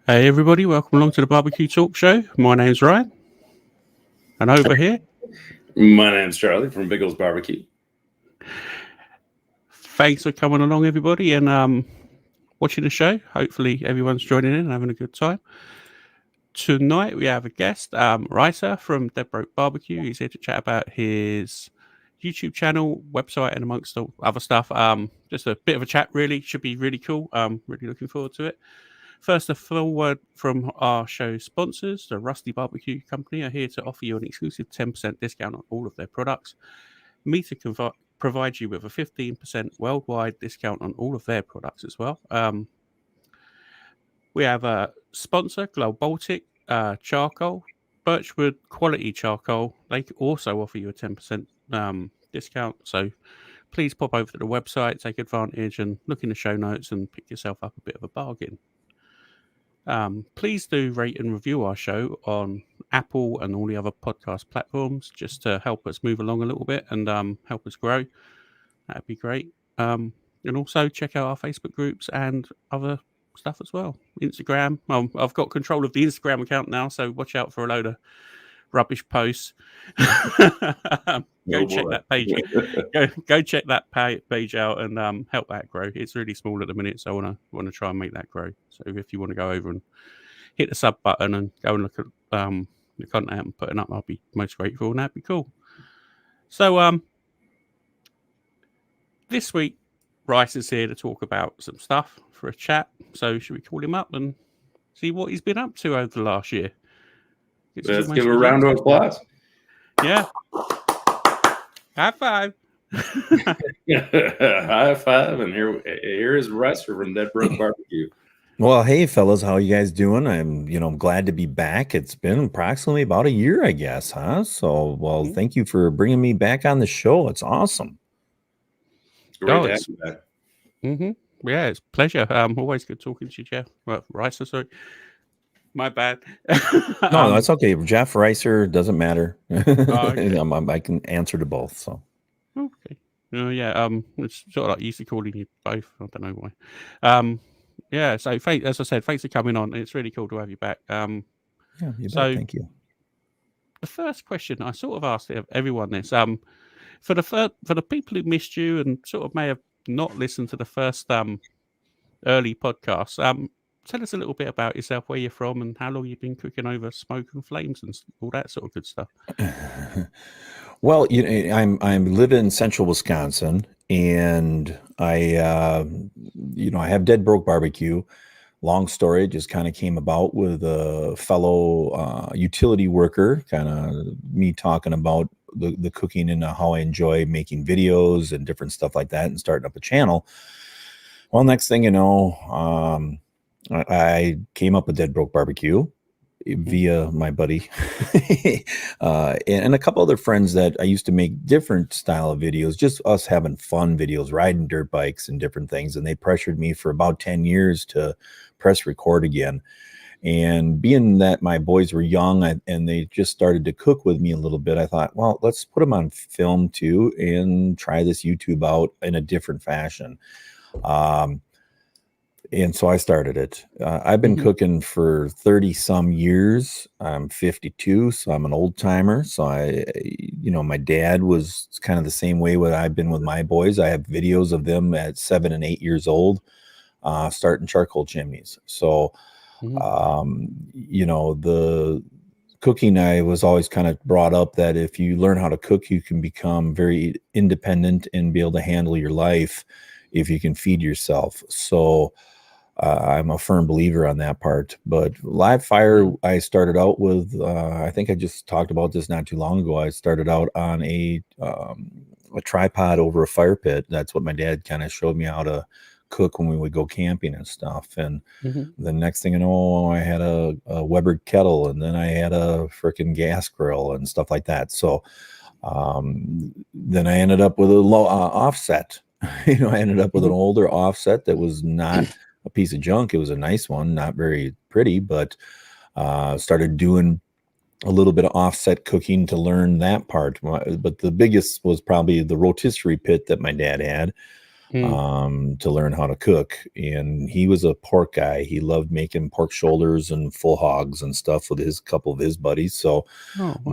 Hey everybody, welcome along to the BBQ Talks Show. My name's Ryan, and over here, my name's Charlie from Biggles Barbecue. Thanks for coming along, everybody, and watching the show. Hopefully, everyone's joining in and having a good time. Tonight, we have a guest, Ryser from Dead Broke BBQ. He's here to chat about his YouTube channel, website, and amongst the other stuff. Just a bit of a chat, really. Should be really cool. Really looking forward to it. First, a full word from our show sponsors. The Rusty Barbecue Company are here to offer you an exclusive 10% discount on all of their products. Meta provides you with a 15% worldwide discount on all of their products as well. We have a sponsor, Glow Baltic Charcoal, Birchwood Quality Charcoal. They also offer you a 10% discount. So please pop over to the website, take advantage, and look in the show notes and pick yourself up a bit of a bargain. Please do rate and review our show on Apple and all the other podcast platforms just to help us move along a little bit and help us grow. That'd be great. And also check out our Facebook groups and other stuff as well. Instagram. I've got control of the Instagram account now, so watch out for a load of rubbish posts. Go check that page. Go check that page out and help that grow. It's really small at the minute, so I want to try and make that grow. So if you want to go over and hit the sub button and go and look at the content I'm putting up, I'll be most grateful, and that'd be cool. So this week, Rice is here to talk about some stuff for a chat. So should we call him up and see what he's been up to over the last year? Let's give a round of applause. Yeah. High five. High five. And here is Ryser from Dead Broke Barbecue. Well, hey, fellas, how you guys doing? I'm glad to be back. It's been approximately about a year, I guess, huh? So, thank you for bringing me back on the show. It's awesome. Great to have you back. Mm-hmm. Yeah, it's a pleasure. Always good talking to you, Jeff. Well, Ryser, sorry. My bad. No, that's okay. Jeff, Ryser, doesn't matter. Okay. I can answer to both. So. Okay. Yeah. It's sort of like used to calling you both. I don't know why. Yeah. So, as I said, thanks for coming on. It's really cool to have you back. Yeah, you bet. Thank you. The first question I sort of asked everyone this. For the people who missed you and sort of may have not listened to the first early podcast, tell us a little bit about yourself, where you're from, and how long you've been cooking over smoke and flames and all that sort of good stuff. Well, I'm living in central Wisconsin, and I have Dead Broke Barbecue. Long story, just kind of came about with a fellow utility worker, kind of me talking about the cooking and how I enjoy making videos and different stuff like that, and starting up a channel. Well, next thing you know, I came up with Dead Broke Barbecue via my buddy and a couple other friends that I used to make different style of videos, just us having fun videos, riding dirt bikes and different things. And they pressured me for about 10 years to press record again. And being that my boys were young and they just started to cook with me a little bit, I thought, well, let's put them on film too and try this YouTube out in a different fashion. And so I started it. I've been cooking for 30 some years. I'm 52, so I'm an old timer. So my dad was kind of the same way what I've been with my boys. I have videos of them at 7 and 8 years old, starting charcoal chimneys. So, the cooking, I was always kind of brought up that if you learn how to cook, you can become very independent and be able to handle your life if you can feed yourself. So, I'm a firm believer on that part. But live fire, I started out with, I think I just talked about this not too long ago. I started out on a tripod over a fire pit. That's what my dad kind of showed me how to cook when we would go camping and stuff. And the next thing you know, I had a Weber kettle, and then I had a freaking gas grill and stuff like that. So then I ended up with a low offset. I ended up with an older offset that was not a piece of junk. It was a nice one, not very pretty, but started doing a little bit of offset cooking to learn that part. But the biggest was probably the rotisserie pit that my dad had. to learn how to cook. And he was a pork guy. He loved making pork shoulders and full hogs and stuff with his couple of his buddies. So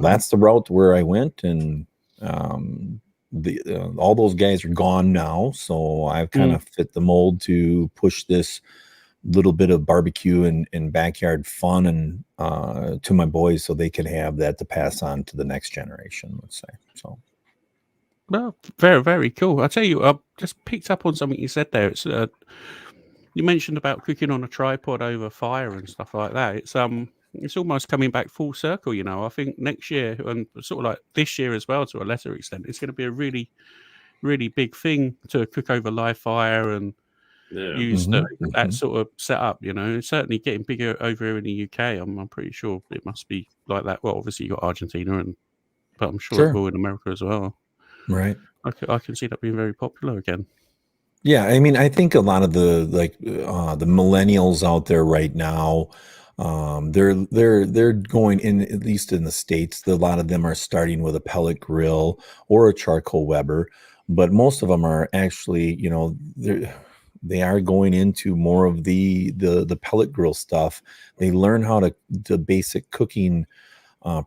that's the route where I went. And all those guys are gone now. So I've kind of fit the mold to push this little bit of barbecue and backyard fun and to my boys, so they can have that to pass on to the next generation, let's say. So well, very, very cool. I tell you, I just picked up on something you said there. It's you mentioned about cooking on a tripod over fire and stuff like that. It's almost coming back full circle, you know. I think next year, and sort of like this year as well, to a lesser extent, it's going to be a really, really big thing to cook over live fire and use that sort of setup, you know. It's certainly getting bigger over here in the UK. I'm pretty sure it must be like that. Well, obviously you got Argentina, but I'm sure it will in America as well. Right. I can see that being very popular again. Yeah, I mean, I think a lot of the the millennials out there right now, they're going in, at least in the States. A lot of them are starting with a pellet grill or a charcoal Weber, but most of them are actually, you know, they are going into more of the pellet grill stuff. They learn how to basic cooking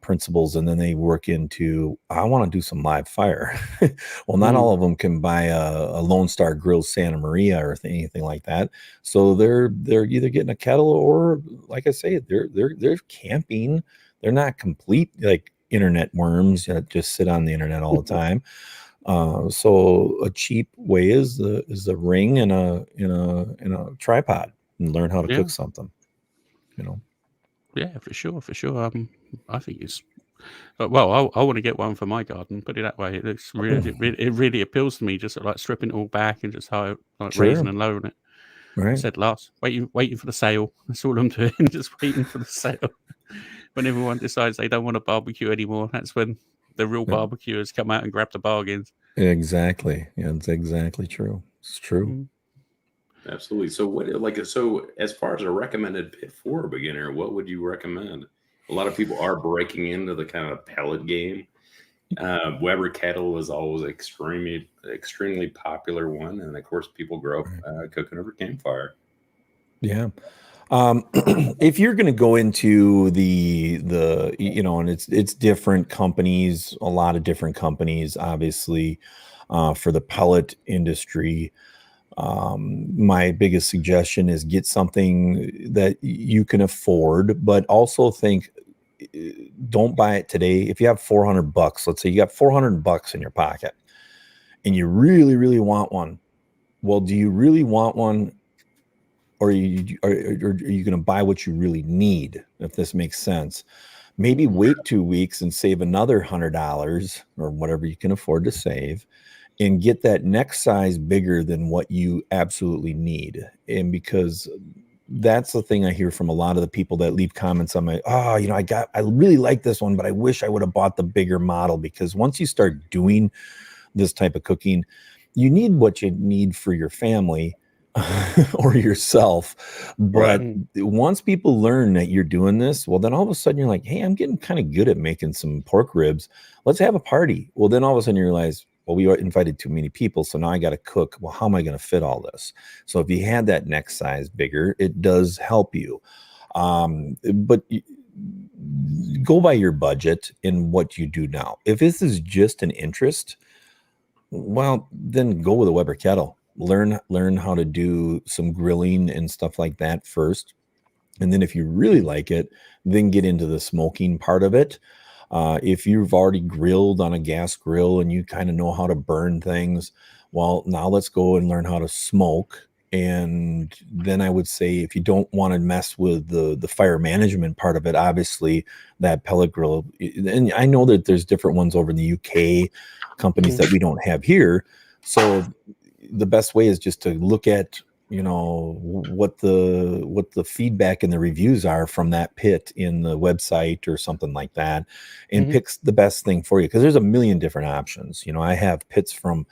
principles, and then they work into, I want to do some live fire. Well, not all of them can buy a Lone Star Grill Santa Maria or anything like that. So they're either getting a kettle or, like I say, they're camping. They're not complete like internet worms that just sit on the internet all the time. So a cheap way is the ring and a tripod, and learn how to cook something, you know. Yeah, for sure. I think it's well. I want to get one for my garden. Put it that way. It looks really, it really appeals to me. Just like stripping it all back and just raising and lowering it. Right. I said last, waiting for the sale. That's all I'm doing. Just waiting for the sale. When everyone decides they don't want to barbecue anymore, that's when the real barbecuers come out and grab the bargains. Exactly. Yeah, it's exactly true. It's true. Absolutely. So so as far as a recommended pit for a beginner, what would you recommend? A lot of people are breaking into the kind of pellet game. Weber kettle is always extremely popular one, and of course people grow up cooking over campfire. Yeah. If you're going to go into the you know, and it's different companies, a lot of different companies, obviously, for the pellet industry. My biggest suggestion is get something that you can afford, but also think, don't buy it today. If you have $400, let's say you got $400 in your pocket and you really, really want one. Well, do you really want one? Or are you going to buy what you really need, if this makes sense? Maybe wait 2 weeks and save another $100 or whatever you can afford to save, and get that next size bigger than what you absolutely need. And because that's the thing I hear from a lot of the people that leave comments on my, you know, I really like this one, but I wish I would have bought the bigger model. Because once you start doing this type of cooking, you need what you need for your family or yourself. But once people learn that you're doing this, well, then all of a sudden you're like, hey, I'm getting kind of good at making some pork ribs. Let's have a party. Well, then all of a sudden you realize, well, we invited too many people, so now I got to cook. Well, how am I going to fit all this? So if you had that next size bigger, it does help you. But go by your budget in what you do now. If this is just an interest, well, then go with a Weber kettle. Learn how to do some grilling and stuff like that first. And then if you really like it, then get into the smoking part of it. If you've already grilled on a gas grill and you kind of know how to burn things, well, now let's go and learn how to smoke. And then I would say, if you don't want to mess with the fire management part of it, obviously that pellet grill, and I know that there's different ones over in the UK, companies that we don't have here. So the best way is just to look at, you know, what the feedback and the reviews are from that pit in the website or something like that, and picks the best thing for you. Because there's a million different options. You know, I have pits from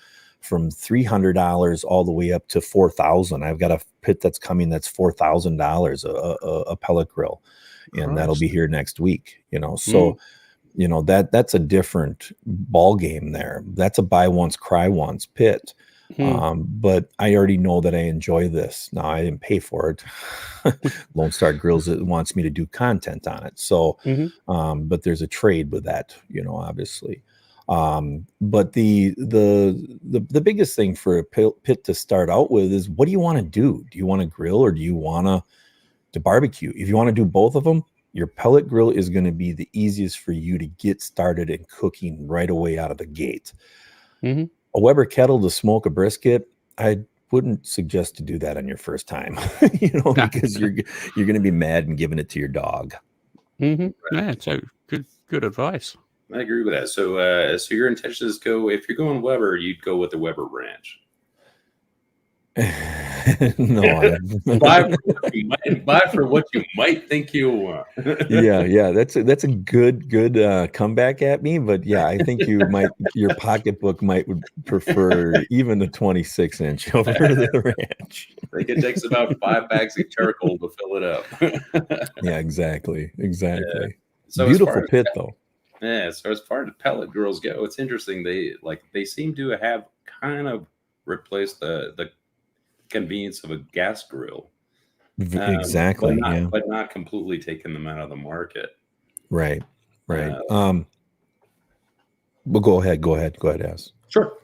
$300 all the way up to $4,000. I've got a pit that's coming that's $4,000 a pellet grill, and that'll be here next week. You know, so you know that's a different ball game there. That's a buy once, cry once pit. But I already know that I enjoy this. Now, I didn't pay for it. Lone Star Grills wants me to do content on it. So, but there's a trade with that, obviously. But the biggest thing for a pit to start out with is, what do you want to do? Do you want to grill, or do you want to barbecue? If you want to do both of them, your pellet grill is going to be the easiest for you to get started in cooking right away out of the gate. A Weber kettle to smoke a brisket, I wouldn't suggest to do that on your first time, because you're going to be mad and giving it to your dog. Yeah, so good advice. I agree with that. So your intentions go, if you're going Weber, you'd go with the Weber branch. No, buy for what you might think you'll want. yeah, that's a good comeback at me, but yeah, I think your pocketbook might prefer even the 26-inch over the ranch. I think it takes about 5 bags of charcoal to fill it up. Yeah, exactly. Yeah. So beautiful pit though. Yeah, so as far as pellet grills go, it's interesting. They seem to have kind of replaced the convenience of a gas grill. Exactly. But not completely taking them out of the market. Right. But go ahead, ask. Sure.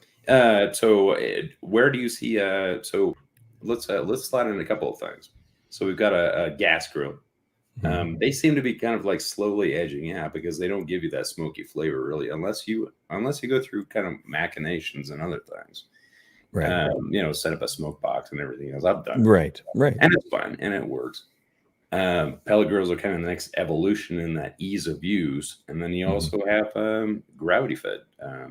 So where do you see? So let's slide in a couple of things. So we've got a gas grill. They seem to be kind of like slowly edging out, because they don't give you that smoky flavor really, unless you go through kind of machinations and other things. Right. Set up a smoke box and everything else. I've done. Right. And it's fine and it works. Pellet grills are kind of the next evolution in that ease of use. And then you also have gravity fed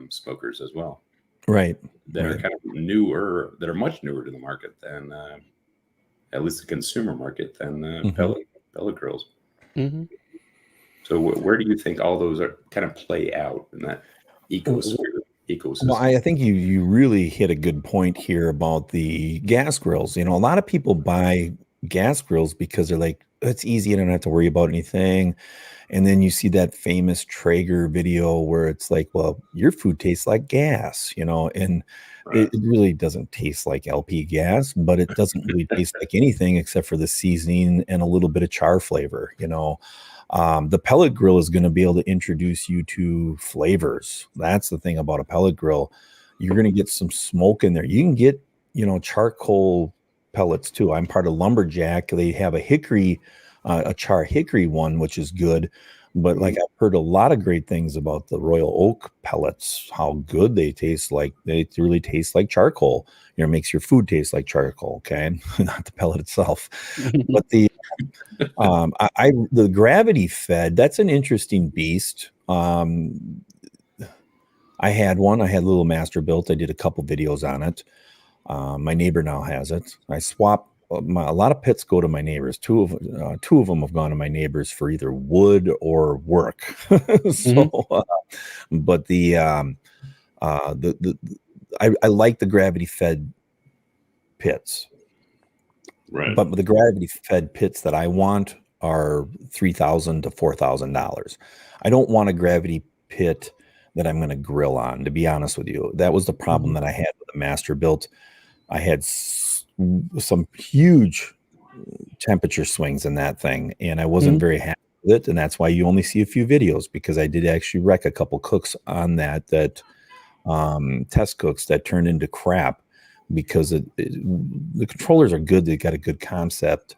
smokers as well. Right. That are kind of newer, that are much newer to the market than at least the consumer market than pellet grills. So where do you think all those are kind of play out in that ecosystem? Well, I think you really hit a good point here about the gas grills. A lot of people buy gas grills because they're like, it's easy, I don't have to worry about anything. And then you see that famous Traeger video where it's like, well, your food tastes like gas, and it really doesn't taste like LP gas, but it doesn't really taste like anything except for the seasoning and a little bit of char flavor, The pellet grill is going to be able to introduce you to flavors. That's the thing about a pellet grill. You're going to get some smoke in there. You can get, charcoal pellets too. I'm part of Lumberjack. They have a hickory, a char hickory one, which is good. But like, I've heard a lot of great things about the Royal Oak pellets, how good they taste. Like, they really taste like charcoal. It makes your food taste like charcoal. Okay. Not the pellet itself, but the gravity fed, that's an interesting beast. I had one. I had a little master built. I did a couple videos on it. My neighbor now has it. I swap. A lot of pits go to my neighbors. Two of them have gone to my neighbors for either wood or work. But I like the gravity fed pits. Right. But the gravity fed pits that I want are $3,000 to $4,000. I don't want a gravity pit that I'm going to grill on, to be honest with you. That was the problem that I had with the master built. I had some huge temperature swings in that thing, and I wasn't very happy with it. And that's why you only see a few videos, because I did actually wreck a couple cooks on that test cooks that turned into crap, because the controllers are good. They got a good concept,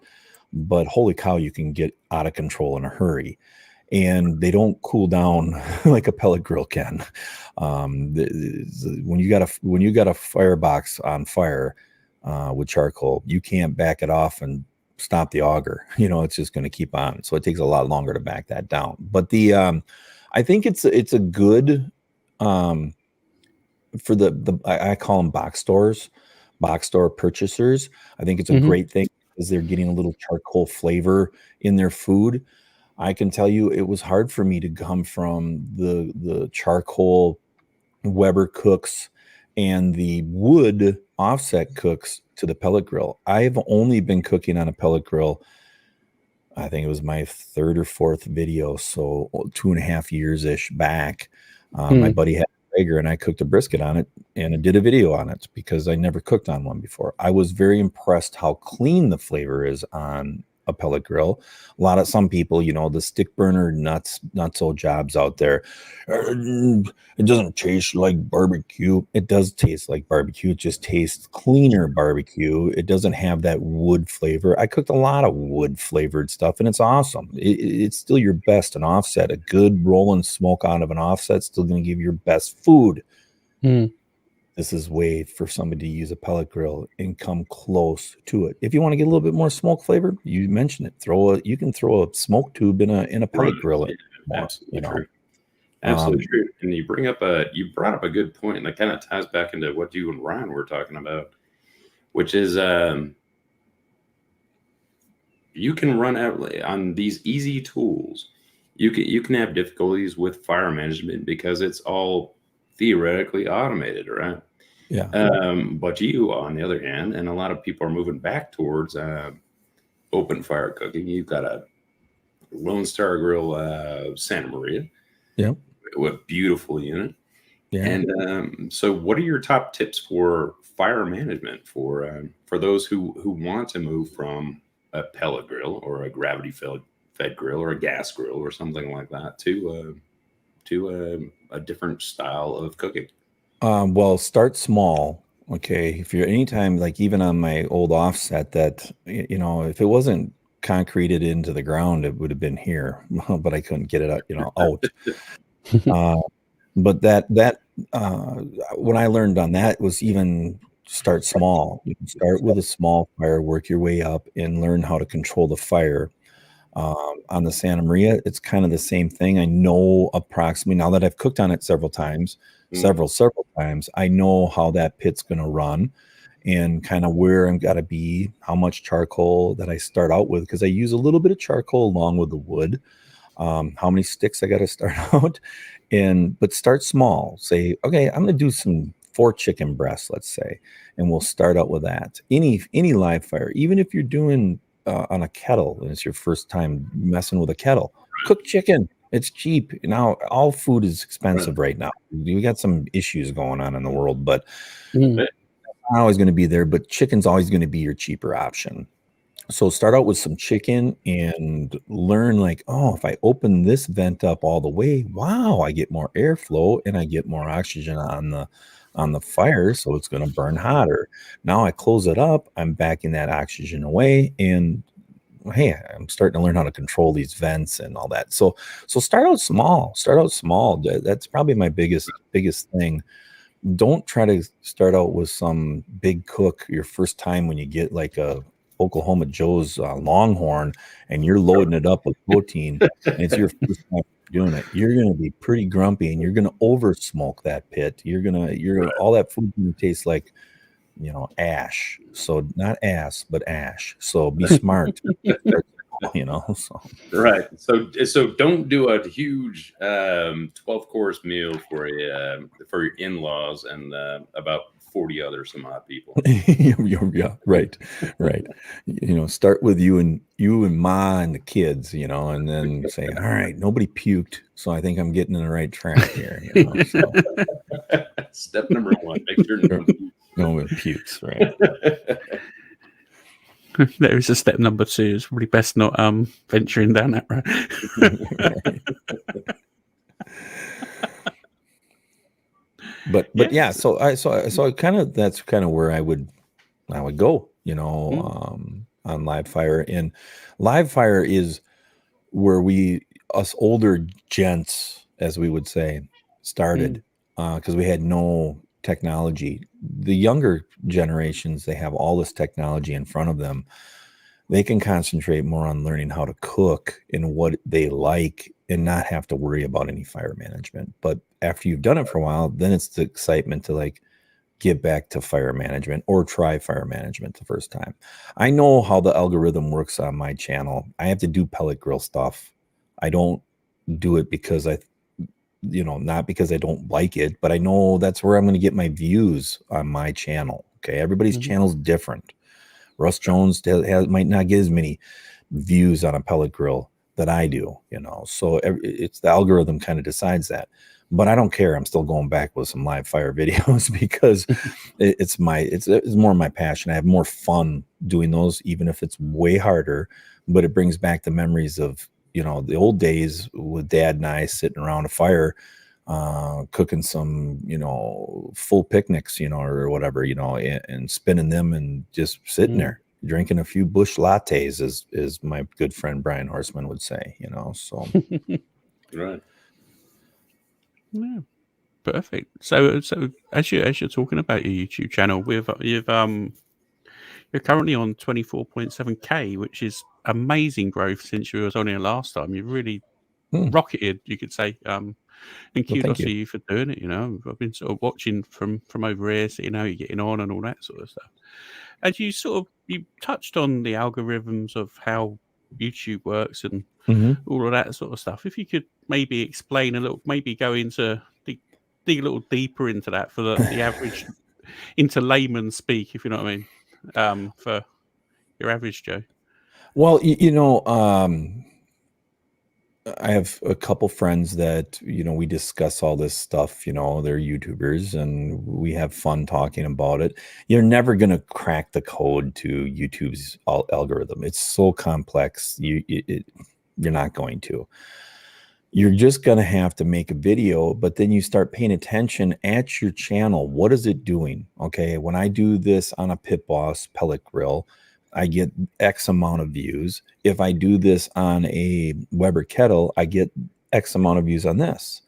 but holy cow, you can get out of control in a hurry. And they don't cool down like a pellet grill can. When you got a firebox on fire with charcoal, you can't back it off and stop the auger. It's just going to keep on. So it takes a lot longer to back that down. But I think it's a good for I call them box store purchasers. I think it's a great thing, because they're getting a little charcoal flavor in their food. I can tell you, it was hard for me to come from the charcoal Weber cooks and the wood offset cooks to the pellet grill. I've only been cooking on a pellet grill, I think it was my third or fourth video, so 2.5 years ish back. My buddy had Traeger, and I cooked a brisket on it, and I did a video on it because I never cooked on one before. I was very impressed how clean the flavor is on a pellet grill. Some people, the stick burner nutso jobs out there, it doesn't taste like barbecue. It does taste like barbecue. It just tastes cleaner barbecue. It doesn't have that wood flavor. I cooked a lot of wood flavored stuff, and it's awesome. It's still your best. An offset, a good rolling smoke out of an offset, still going to give you your best food. This is way for somebody to use a pellet grill and come close to it. If you want to get a little bit more smoke flavor, you mentioned it. You can throw a smoke tube in a pellet grill. Absolutely true. Absolutely true. And you brought up a good point, and that kind of ties back into what you and Ryan were talking about, which is you can run out on these easy tools. You can have difficulties with fire management because it's all theoretically automated, right? Yeah. But you, on the other hand, and a lot of people are moving back towards open fire cooking. You've got a Lone Star Grill Santa Maria. Yep. What beautiful unit. Yeah. And so what are your top tips for fire management for those who want to move from a pellet grill or a gravity fed grill or a gas grill or something like that to a different style of cooking? Well, start small. Okay. If you're anytime, like even on my old offset that, if it wasn't concreted into the ground, it would have been here, but I couldn't get it out. But that what I learned on that was even start small. You can start with a small fire, work your way up, and learn how to control the fire. On the Santa Maria, it's kind of the same thing. I know approximately, now that I've cooked on it several times, I know how that pit's going to run and kind of where I'm got to be, how much charcoal that I start out with, because I use a little bit of charcoal along with the wood. How many sticks I got to start out, but start small. Say, okay, I'm going to do some 4 chicken breasts, let's say, and we'll start out with that. Any live fire, even if you're doing on a kettle and it's your first time messing with a kettle, cook chicken. It's cheap. Now all food is expensive right now. We got some issues going on in the world, but it's not always going to be there. But chicken's always going to be your cheaper option. So start out with some chicken and learn if I open this vent up all the way, wow, I get more airflow and I get more oxygen on the fire, so it's going to burn hotter. Now I close it up, I'm backing that oxygen away, and hey, I'm starting to learn how to control these vents and all that. So start out small. That's probably my biggest thing. Don't try to start out with some big cook your first time when you get like a Oklahoma Joe's Longhorn and you're loading it up with protein and it's your first time doing it. You're going to be pretty grumpy and you're going to over smoke that pit. You're all that food going to taste like, ash. So not ass, but ash. So be smart, so. Right. So don't do a huge 12-course meal for your in-laws and about 40 other some odd people. Yeah, right. Start with you and Ma and the kids, and then say, all right, nobody puked, so I think I'm getting in the right track here. So. Step number 1, make sure no one pukes, right? There is a step number 2. It's probably best not venturing down that road. But yeah, so that's kind of where I would go, on live fire. And live fire is where us older gents, as we would say, started, because we had no technology. The younger generations, they have all this technology in front of them. They can concentrate more on learning how to cook and what they like and not have to worry about any fire management. But after you've done it for a while, then it's the excitement to get back to fire management or try fire management the first time. I know how the algorithm works on my channel. I have to do pellet grill stuff. I don't do it because not because I don't like it, but I know that's where I'm going to get my views on my channel. Okay. Everybody's channel's different. Russ Jones might not get as many views on a pellet grill that I do, so it's the algorithm kind of decides that. but I don't care. I'm still going back with some live fire videos because it's more my passion. I have more fun doing those, even if it's way harder, but it brings back the memories of, you know, the old days with Dad and I sitting around a fire, cooking some, you know, full picnics, you know, or whatever, you know, and spinning them and just sitting there drinking a few bush lattes, as my good friend Brian Horseman would say, you know. So Right. Yeah, perfect. So as you're talking about your YouTube channel, you're currently on 24.7K, which is amazing growth since you was on here last time. You've really rocketed, you could say. And kudos to you for doing it. You know, I've been sort of watching from over here, seeing how you're getting on and all that sort of stuff. And you touched on the algorithms of how YouTube works and all of that sort of stuff. If you could maybe explain a little, maybe go into dig a little deeper into that for the average, into layman speak, if you know what I mean, for your average Joe. Well, you know, I have a couple friends that, you know, we discuss all this stuff, you know, they're YouTubers and we have fun talking about it. You're never going to crack the code to YouTube's algorithm. It's so complex. You're not going to. You're just going to have to make a video, but then you start paying attention at your channel. What is it doing? Okay, when I do this on a Pit Boss pellet grill, I get X amount of views. If I do this on a Weber kettle, I get X amount of views on this.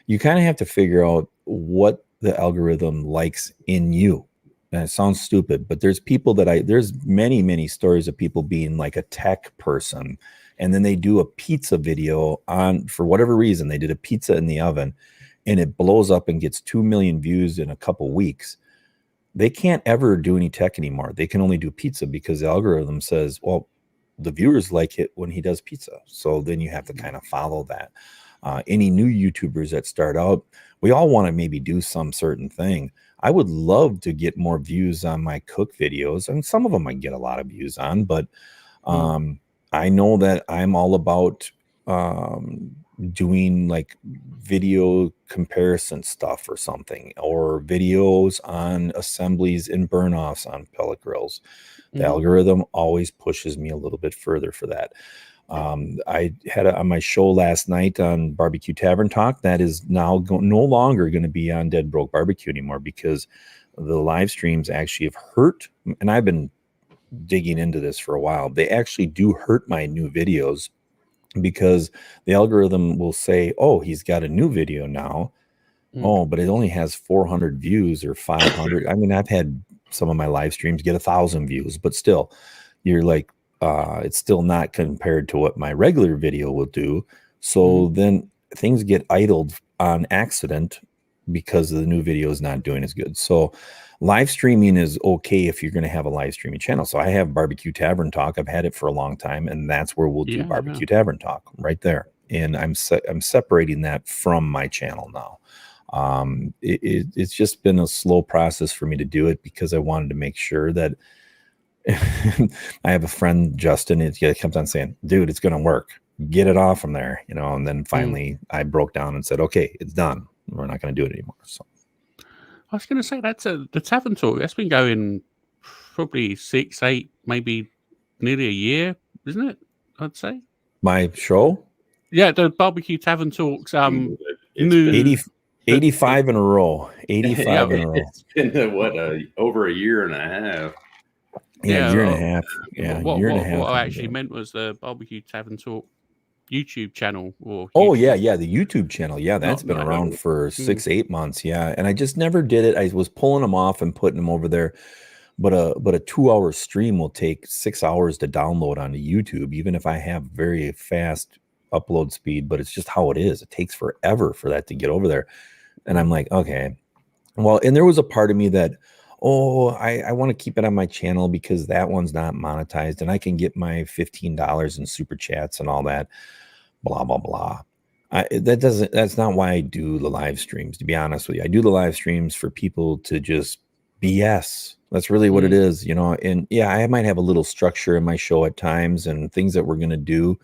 You kind of have to figure out what the algorithm likes in you. And it sounds stupid, but there's people there's many, many stories of people being like a tech person. And then they do a pizza video for whatever reason, they did a pizza in the oven and it blows up and gets 2 million views in a couple weeks. They can't ever do any tech anymore. They can only do pizza because the algorithm says, well, the viewers like it when he does pizza. So then you have to kind of follow that. Any new YouTubers that start out, we all want to maybe do some certain thing. I would love to get more views on my cook videos. And some of them I get a lot of views on, but I know that I'm all about doing like video comparison stuff or something, or videos on assemblies and burn-offs on pellet grills. The algorithm always pushes me a little bit further for that. I had on my show last night on BBQ Tavern Talk, that is now no longer going to be on Dead Broke BBQ anymore because the live streams actually have hurt. And I've been digging into this for a while. They actually do hurt my new videos because the algorithm will say, oh, he's got a new video now. Oh, but it only has 400 views or 500. I mean, I've had some of my live streams get 1,000 views, but still you're like, it's still not compared to what my regular video will do. So then things get idled on accident because the new video is not doing as good. So live streaming is okay if you're going to have a live streaming channel. So I have BBQ Tavern Talk. I've had it for a long time, and that's where we'll do BBQ Tavern Talk right there. And I'm separating that from my channel now. It's just been a slow process for me to do it because I wanted to make sure that I have a friend, Justin, he comes on saying, dude, it's going to work. Get it off from there, you know. And then finally I broke down and said, okay, it's done. We're not going to do it anymore. So I was going to say the Tavern Talk. That's been going probably 6, 8, maybe nearly a year, isn't it? I'd say my show. Yeah, the BBQ Tavern Talks. It's 85 in a row. 85 in a row. It's been over a year and a half. Yeah, year and a half. Yeah, year and a half. What I actually meant was the BBQ Tavern Talk YouTube channel. Or yeah, the YouTube channel. Yeah, that's been around for 6, 8 months. Yeah, and I just never did it. I was pulling them off and putting them over there. But a 2-hour stream will take 6 hours to download onto YouTube, even if I have very fast upload speed. But it's just how it is. It takes forever for that to get over there. And I'm like, okay, well, and there was a part of me that, I want to keep it on my channel because that one's not monetized and I can get my $15 in super chats and all that, blah, blah, blah. That's not why I do the live streams, to be honest with you. I do the live streams for people to just BS. That's really what it is, you know. And yeah, I might have a little structure in my show at times and things that we're going to do.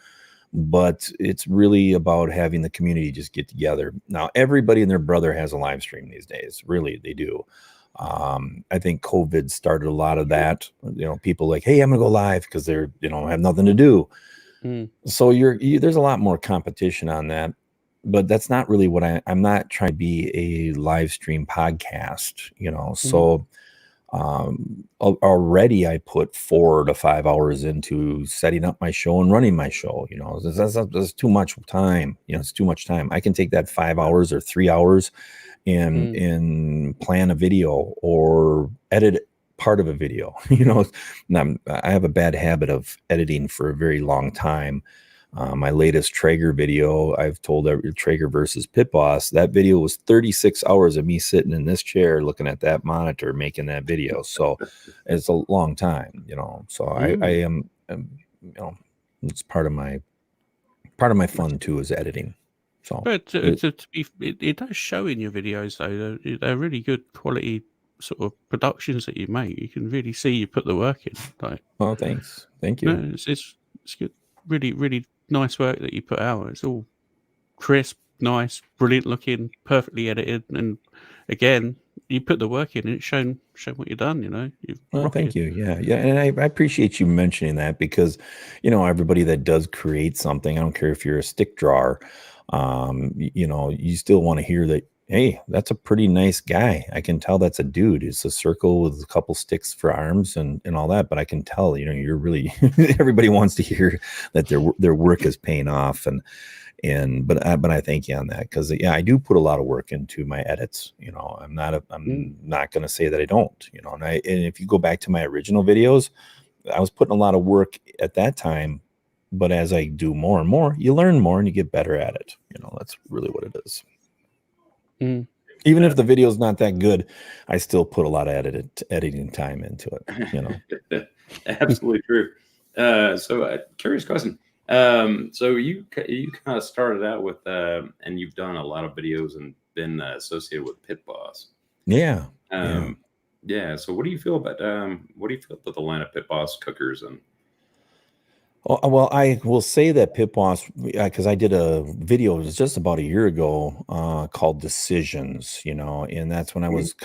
but it's really about having the community just get together. Now, everybody and their brother has a live stream these days. Really, they do. I think COVID started a lot of that. People like, hey, I'm gonna go live because they're have nothing to do. So there's a lot more competition on that, but that's not really what I'm not trying to be a live stream podcast. So already I put 4 to 5 hours into setting up my show and running my show. That's too much time. It's too much time. I can take that 5 hours or 3 hours and plan a video or edit part of a video. I have a bad habit of editing for a very long time. My latest Traeger video, I've told Traeger versus Pit Boss, that video was 36 hours of me sitting in this chair looking at that monitor making that video. So it's a long time, so I am it's part of my fun too, is editing. So but it does show in your videos though. They're really good quality sort of productions that you make. You can really see you put the work in. Like, oh, thanks, thank you. No, it's good. Really, really nice work that you put out. It's all crisp, nice, brilliant looking, perfectly edited, and again, you put the work in and it's shown what you've done. Well, thank you. Yeah, and I appreciate you mentioning that, because everybody that does create something, I don't care if you're a stick drawer, you still want to hear that, hey, that's a pretty nice guy. I can tell that's a dude. It's a circle with a couple sticks for arms and all that, but I can tell, you're really everybody wants to hear that their work is paying off. But I thank you on that, because I do put a lot of work into my edits. I'm not going to say that I don't. And if you go back to my original videos, I was putting a lot of work at that time. But as I do more and more, you learn more and you get better at it. That's really what it is. Even if the video is not that good, I still put a lot of editing time into it. Absolutely true. So curious question. So you kind of started out with, and you've done a lot of videos and been associated with Pit Boss. Yeah. Yeah. So what do you feel about the line of Pit Boss cookers? And well, I will say that Pit Boss, because I did a video, it was just about a year ago, called Decisions, and that's when I was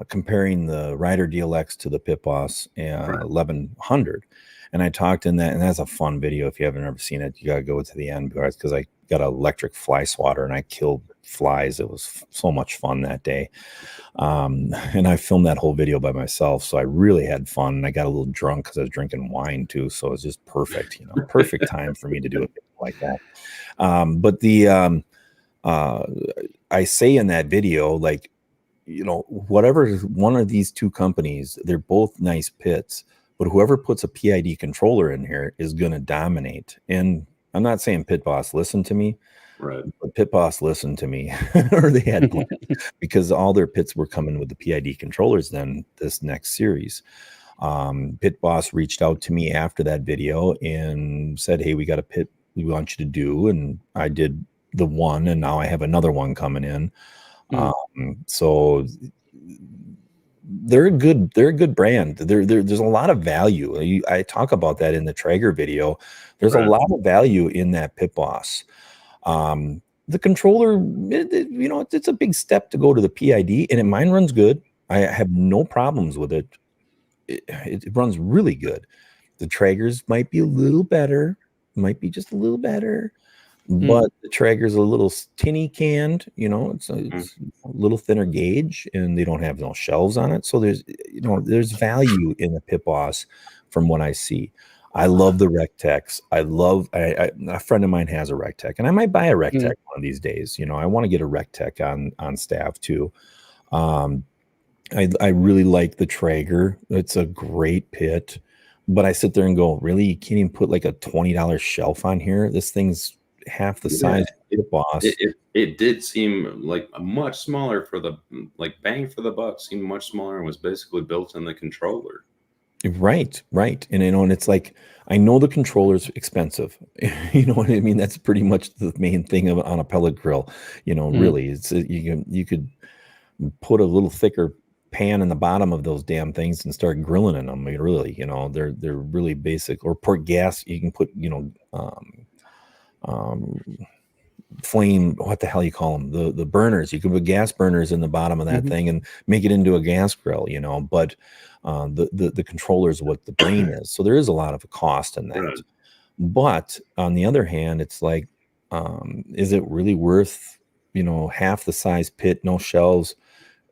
comparing the Ryder DLX to the Pit Boss 1100. And I talked in that, and that's a fun video. If you haven't ever seen it, you got to go to the end, guys, because I got an electric fly swatter and I killed flies. It was so much fun that day. And I filmed that whole video by myself. So I really had fun. And I got a little drunk because I was drinking wine too. So it was just perfect, perfect time for me to do it like that. But I say in that video, like, whatever one of these two companies, they're both nice pits, but whoever puts a PID controller in here is going to dominate. And I'm not saying Pit Boss listened to me, right? But Pit Boss listened to me, or they had plans, because all their pits were coming with the PID controllers. Then this next series, Pit Boss reached out to me after that video and said, "Hey, we got a pit we want you to do," and I did the one, and now I have another one coming in. So they're a good brand. There's a lot of value. I talk about that in the Traeger video. There's a lot of value in that Pit Boss. The controller, it's a big step to go to the PID, and mine runs good. I have no problems with it. It runs really good. The Traeger's might be a little better, might be just a little better. But the Traeger's a little tinny canned, it's a little thinner gauge, and they don't have no shelves on it. So there's value in the Pit Boss from what I see. I love the Rectex. A friend of mine has a Rectec, and I might buy a Rectec one of these days. I want to get a Rectec on staff too. I really like the Traeger. It's a great pit, but I sit there and go, really? You can't even put like a $20 shelf on here? This thing's half the size of Pit Boss. It did seem like a much smaller for the bang for the buck. Seemed much smaller and was basically built in the controller. Right. And and it's like, I know the controller's expensive. You know what I mean? That's pretty much the main thing on a pellet grill. Really, it's you could put a little thicker pan in the bottom of those damn things and start grilling in them. Really, they're really basic. Or pour gas. You can put flame, what the hell you call them, the burners. You can put gas burners in the bottom of that thing and make it into a gas grill, but the controller is what the brain is. So there is a lot of a cost in that. Right. But on the other hand, it's like, is it really worth, half the size pit, no shelves,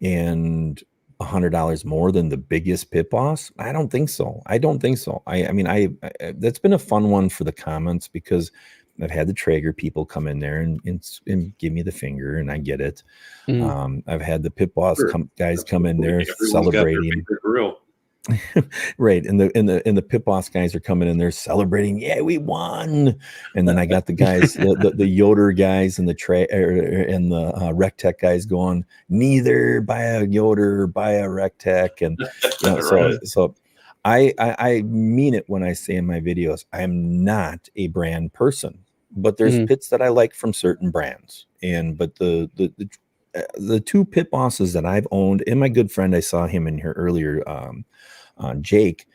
and $100 more than the biggest pit boss? I don't think so. I mean, I that's been a fun one for the comments, because I've had the Traeger people come in there and give me the finger, and I get it. I've had the pit boss guys come in there celebrating. Right, and the pit boss guys are coming in there celebrating. Yeah, we won. And then I got the guys, the Yoder guys, and the Rec Tech guys going, neither buy a Yoder, buy a Rec Tech, and so I mean it when I say in my videos, I'm not a brand person, but there's pits that I like from certain brands, but the two pit bosses that I've owned, and my good friend, I saw him in here earlier, Jake,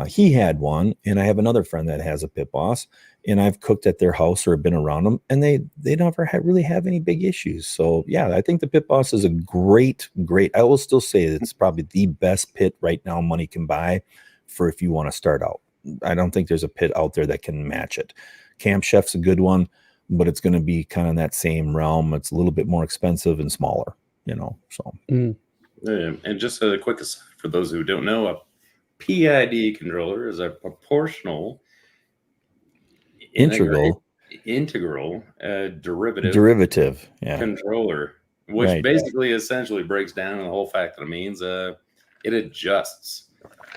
he had one, and I have another friend that has a pit boss, and I've cooked at their house or been around them, and they never really have any big issues. So yeah, I think the pit boss is a great. I will still say it's probably the best pit right now money can buy for if you want to start out. I don't think there's a pit out there that can match it. Camp Chef's a good one, but it's going to be kind of in that same realm. It's a little bit more expensive and smaller, so. And just a quick aside for those who don't know, a PID controller is a proportional integral derivative controller, which basically essentially breaks down the whole fact that it means it adjusts.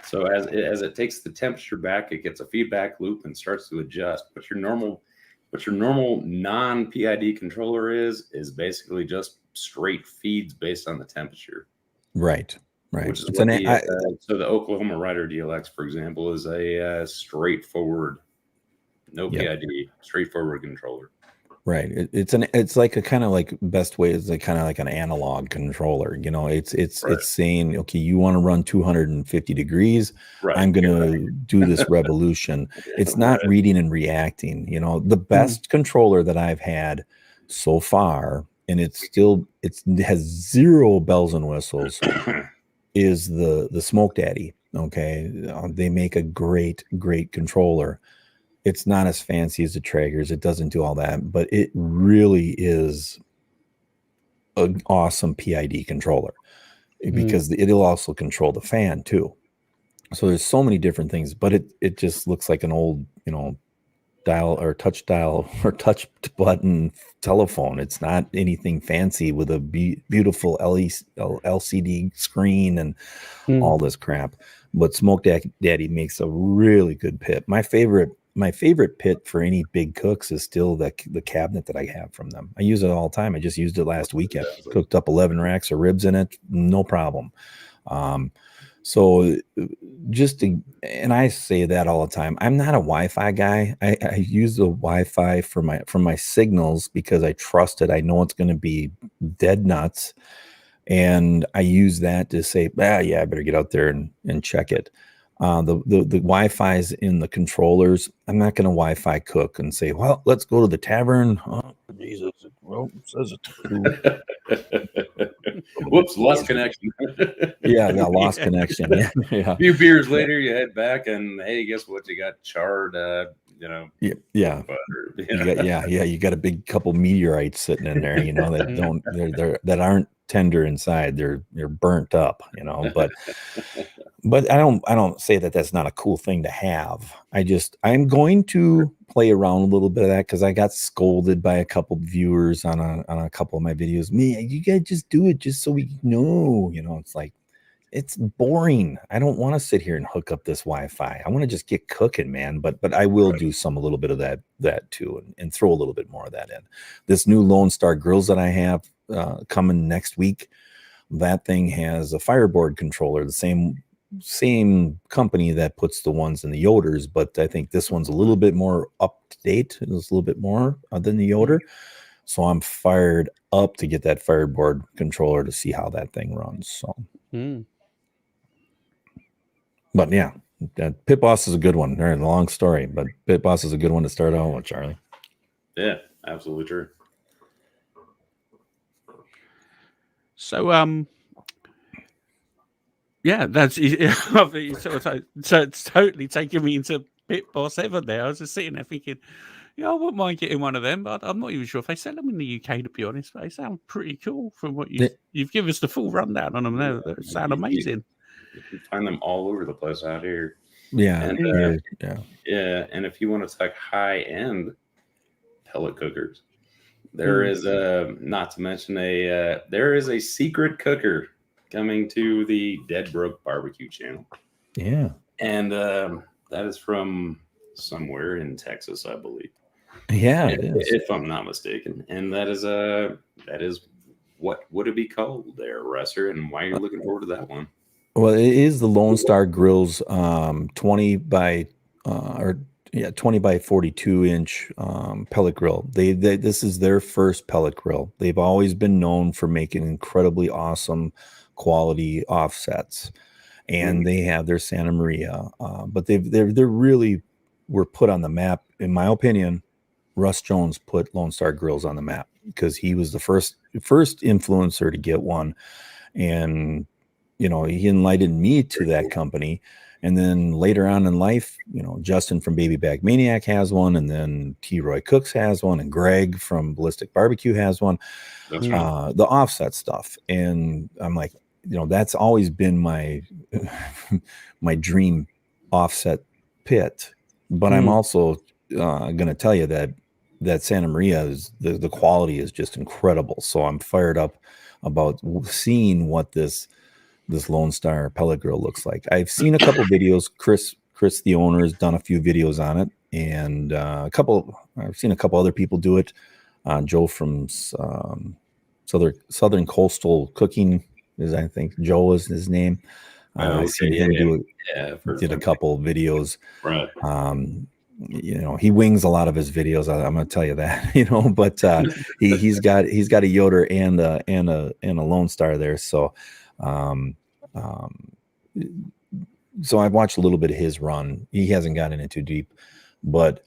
So as it takes the temperature back, it gets a feedback loop and starts to adjust. What your normal non-PID controller is basically just straight feeds based on the temperature. Right. Which is so the Oklahoma Rider DLX, for example, is a straightforward, no PID, straightforward controller. Right. It's like a kind of like best way is kind of like an analog controller. It's saying, okay, you want to run 250 degrees. Right. I'm going to do this revolution. It's not reading and reacting. The best controller that I've had so far, and it has zero bells and whistles, is the Smoke Daddy. Okay. They make a great controller. It's not as fancy as the Traegers. It doesn't do all that, but it really is an awesome PID controller, because it'll also control the fan too. So there's so many different things, but it just looks like an old, dial or touch button telephone. It's not anything fancy with a beautiful LCD screen and all this crap. But Smoke Daddy makes a really good pit. My favorite pit for any big cooks is still the cabinet that I have from them. I use it all the time. I just used it last weekend. Cooked up 11 racks of ribs in it, no problem. So and I say that all the time. I'm not a Wi-Fi guy. I use the Wi-Fi from my signals because I trust it. I know it's going to be dead nuts. And I use that to say, I better get out there and check it. The Wi-Fi's in the controllers. I'm not going to Wi-Fi cook and say, well, let's go to the tavern. Oh, Jesus. Well, it says it. Whoops, lost connection. Lost connection. Yeah. A few beers later, you head back and, hey, guess what? You got charred, butter. You got a big couple meteorites sitting in there, that aren't tender inside. They're burnt up, but I don't say that that's not a cool thing to have. I'm going to play around a little bit of that, because I got scolded by a couple viewers on a couple of my videos. You gotta just do it just so we know, it's like, it's boring. I don't want to sit here and hook up this Wi-Fi. I want to just get cooking, man. But I will do a little bit of that too, and throw a little bit more of that in. This new Lone Star grills that I have coming next week, that thing has a Fireboard controller, the same company that puts the ones in the Yoders, but I think this one's a little bit more up to date. It's a little bit more than the Yoder. So I'm fired up to get that Fireboard controller to see how that thing runs. So. But yeah, Pit Boss is a good one. They're a long story, but Pit Boss is a good one to start out with, Charlie. Yeah, absolutely true. So yeah, that's so it's totally taking me into Pit Boss Heaven there. I was just sitting there thinking, yeah, I wouldn't mind getting one of them, but I'm not even sure if they sell them in the UK, to be honest. They sound pretty cool from what you've given us the full rundown on them there. They sound amazing. You can find them all over the place out here. Yeah, And, yeah. And if you want to talk high end pellet cookers, there is not to mention there is a secret cooker coming to the Dead Broke BBQ channel. Yeah, and that is from somewhere in Texas, I believe. Yeah, it is. If I'm not mistaken, and that is what would it be called there, Russer, and why you're looking forward to that one? Well, it is the Lone Star Grill's 20 by 42 inch pellet grill. They this is their first pellet grill. They've always been known for making incredibly awesome quality offsets, and they have their Santa Maria. But they're really were put on the map, in my opinion. Russ Jones put Lone Star Grills on the map because he was the first influencer to get one, and he enlightened me to that company. And then later on in life, Justin from Baby Back Maniac has one, and then T. Roy Cooks has one, and Greg from Ballistic Barbecue has one. That's right. The offset stuff, and I'm like, that's always been my my dream offset pit. But I'm also going to tell you that Santa Maria is the quality is just incredible. So I'm fired up about seeing what this Lone Star pellet grill looks like. I've seen a couple videos. Chris, the owner, has done a few videos on it, and I've seen a couple other people do it. Joe from Southern Coastal Cooking I think Joe is his name. I've seen him do it. Yeah, did a couple videos. Right. He wings a lot of his videos. I'm going to tell you that. But he's got a Yoder and a Lone Star there. So. So I've watched a little bit of his run. He hasn't gotten in too deep, but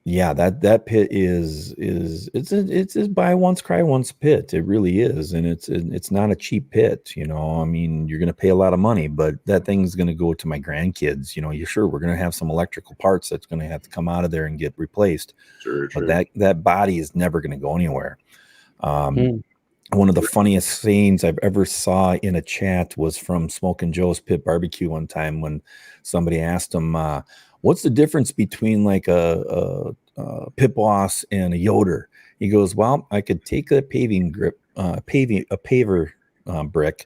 yeah, that pit is it's a buy once, cry once pit. It really is, and it's not a cheap pit. I mean, you're going to pay a lot of money, but that thing's going to go to my grandkids. You're sure we're going to have some electrical parts that's going to have to come out of there and get replaced. Sure. But that body is never going to go anywhere. One of the funniest scenes I've ever saw in a chat was from Smokin' Joe's Pit Barbecue one time when somebody asked him, what's the difference between like a Pit Boss and a Yoder? He goes, well, I could take a paver brick,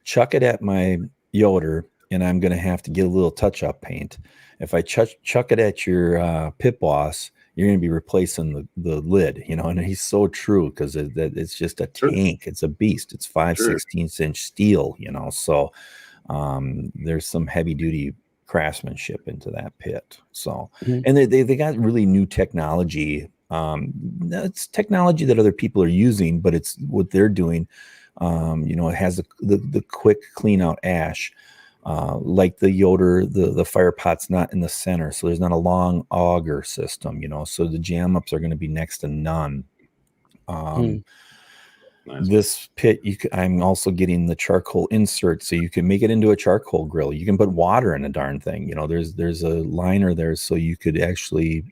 chuck it at my Yoder, and I'm going to have to get a little touch-up paint. If I chuck it at your Pit Boss, you're going to be replacing the lid, and he's so true because it's just a tank. It's a beast. It's 5/16 inch steel, so there's some heavy duty craftsmanship into that pit. So, and they got really new technology. That's technology that other people are using, but it's what they're doing. It has the quick clean out ash. Like the Yoder, the fire pot's not in the center, so there's not a long auger system, so the jam ups are going to be next to none. Nice. This pit, I'm also getting the charcoal insert, so you can make it into a charcoal grill. You can put water in a darn thing. There's a liner there, so you could actually,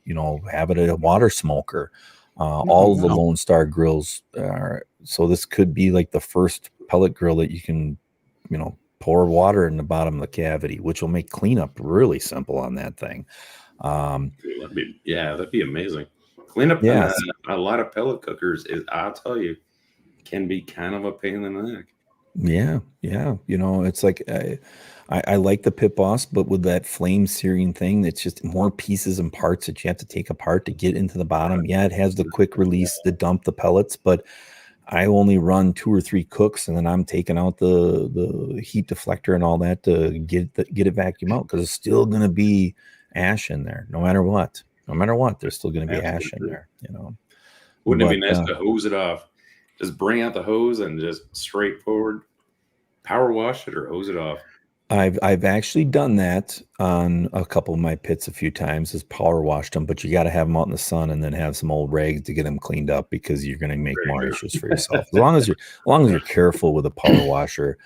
have it at a water smoker. All the Lone Star grills are, so this could be like the first pellet grill that you can, pour water in the bottom of the cavity, which will make cleanup really simple on that thing. That'd be amazing. Cleanup on a lot of pellet cookers I'll tell you, can be kind of a pain in the neck. Yeah. It's like I like the Pit Boss, but with that flame searing thing, it's just more pieces and parts that you have to take apart to get into the bottom. Yeah, it has the quick release to dump the pellets, but I only run 2 or 3 cooks, and then I'm taking out the heat deflector and all that to get it vacuum out, because it's still going to be ash in there, no matter what. There's still going to be ash in there. Wouldn't it be nice to hose it off? Just bring out the hose and just straightforward power wash it or hose it off. I've actually done that on a couple of my pits a few times. Is power washed them, but you got to have them out in the sun and then have some old rags to get them cleaned up because you're going to make more issues for yourself. As long as you're careful with a power washer.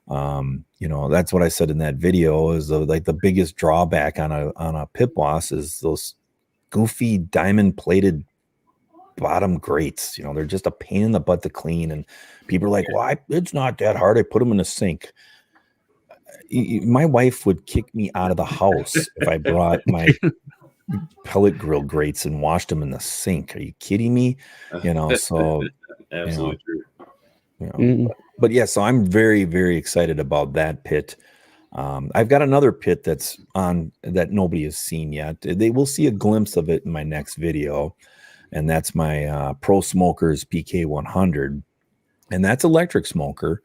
That's what I said in that video is the biggest drawback on a pit boss is those goofy diamond plated bottom grates. They're just a pain in the butt to clean, and people are like, well, it's not that hard. I put them in the sink. My wife would kick me out of the house if I brought my pellet grill grates and washed them in the sink. Are you kidding me? So absolutely true. But yeah, so I'm very, very excited about that pit. I've got another pit that's on that nobody has seen yet. They will see a glimpse of it in my next video, and that's my Pro Smokers PK100, and that's electric smoker.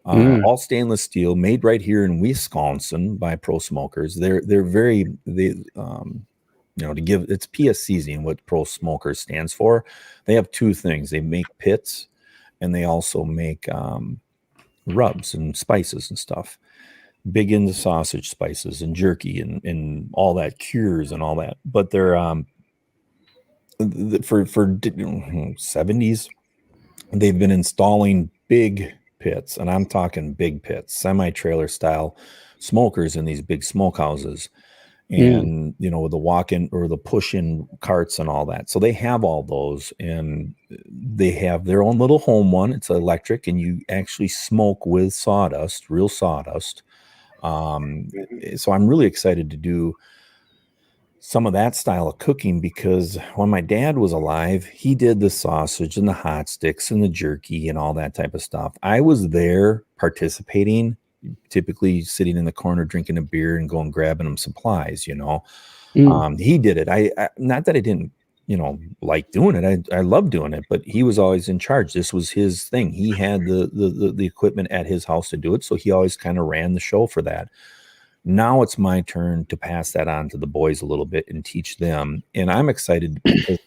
All stainless steel, made right here in Wisconsin by Pro Smokers. They're very to give it's PS seasoning, what Pro Smokers stands for. They have two things. They make pits, and they also make rubs and spices and stuff. Big into sausage spices and jerky and all that, cures and all that. But they're for 70s, they've been installing big pits, and I'm talking big pits, semi-trailer style smokers in these big smokehouses, and with the walk-in or the push-in carts and all that. So they have all those, and they have their own little home one. It's electric, and you actually smoke with sawdust, real sawdust. So I'm really excited to do some of that style of cooking, because when my dad was alive, he did the sausage and the hot sticks and the jerky and all that type of stuff. I was there participating, typically sitting in the corner drinking a beer and going grabbing him supplies. He did it. I not that I didn't like doing it. I love doing it, but he was always in charge. This was his thing. He had the equipment at his house to do it, so he always kind of ran the show for that. Now it's my turn to pass that on to the boys a little bit and teach them. And I'm excited because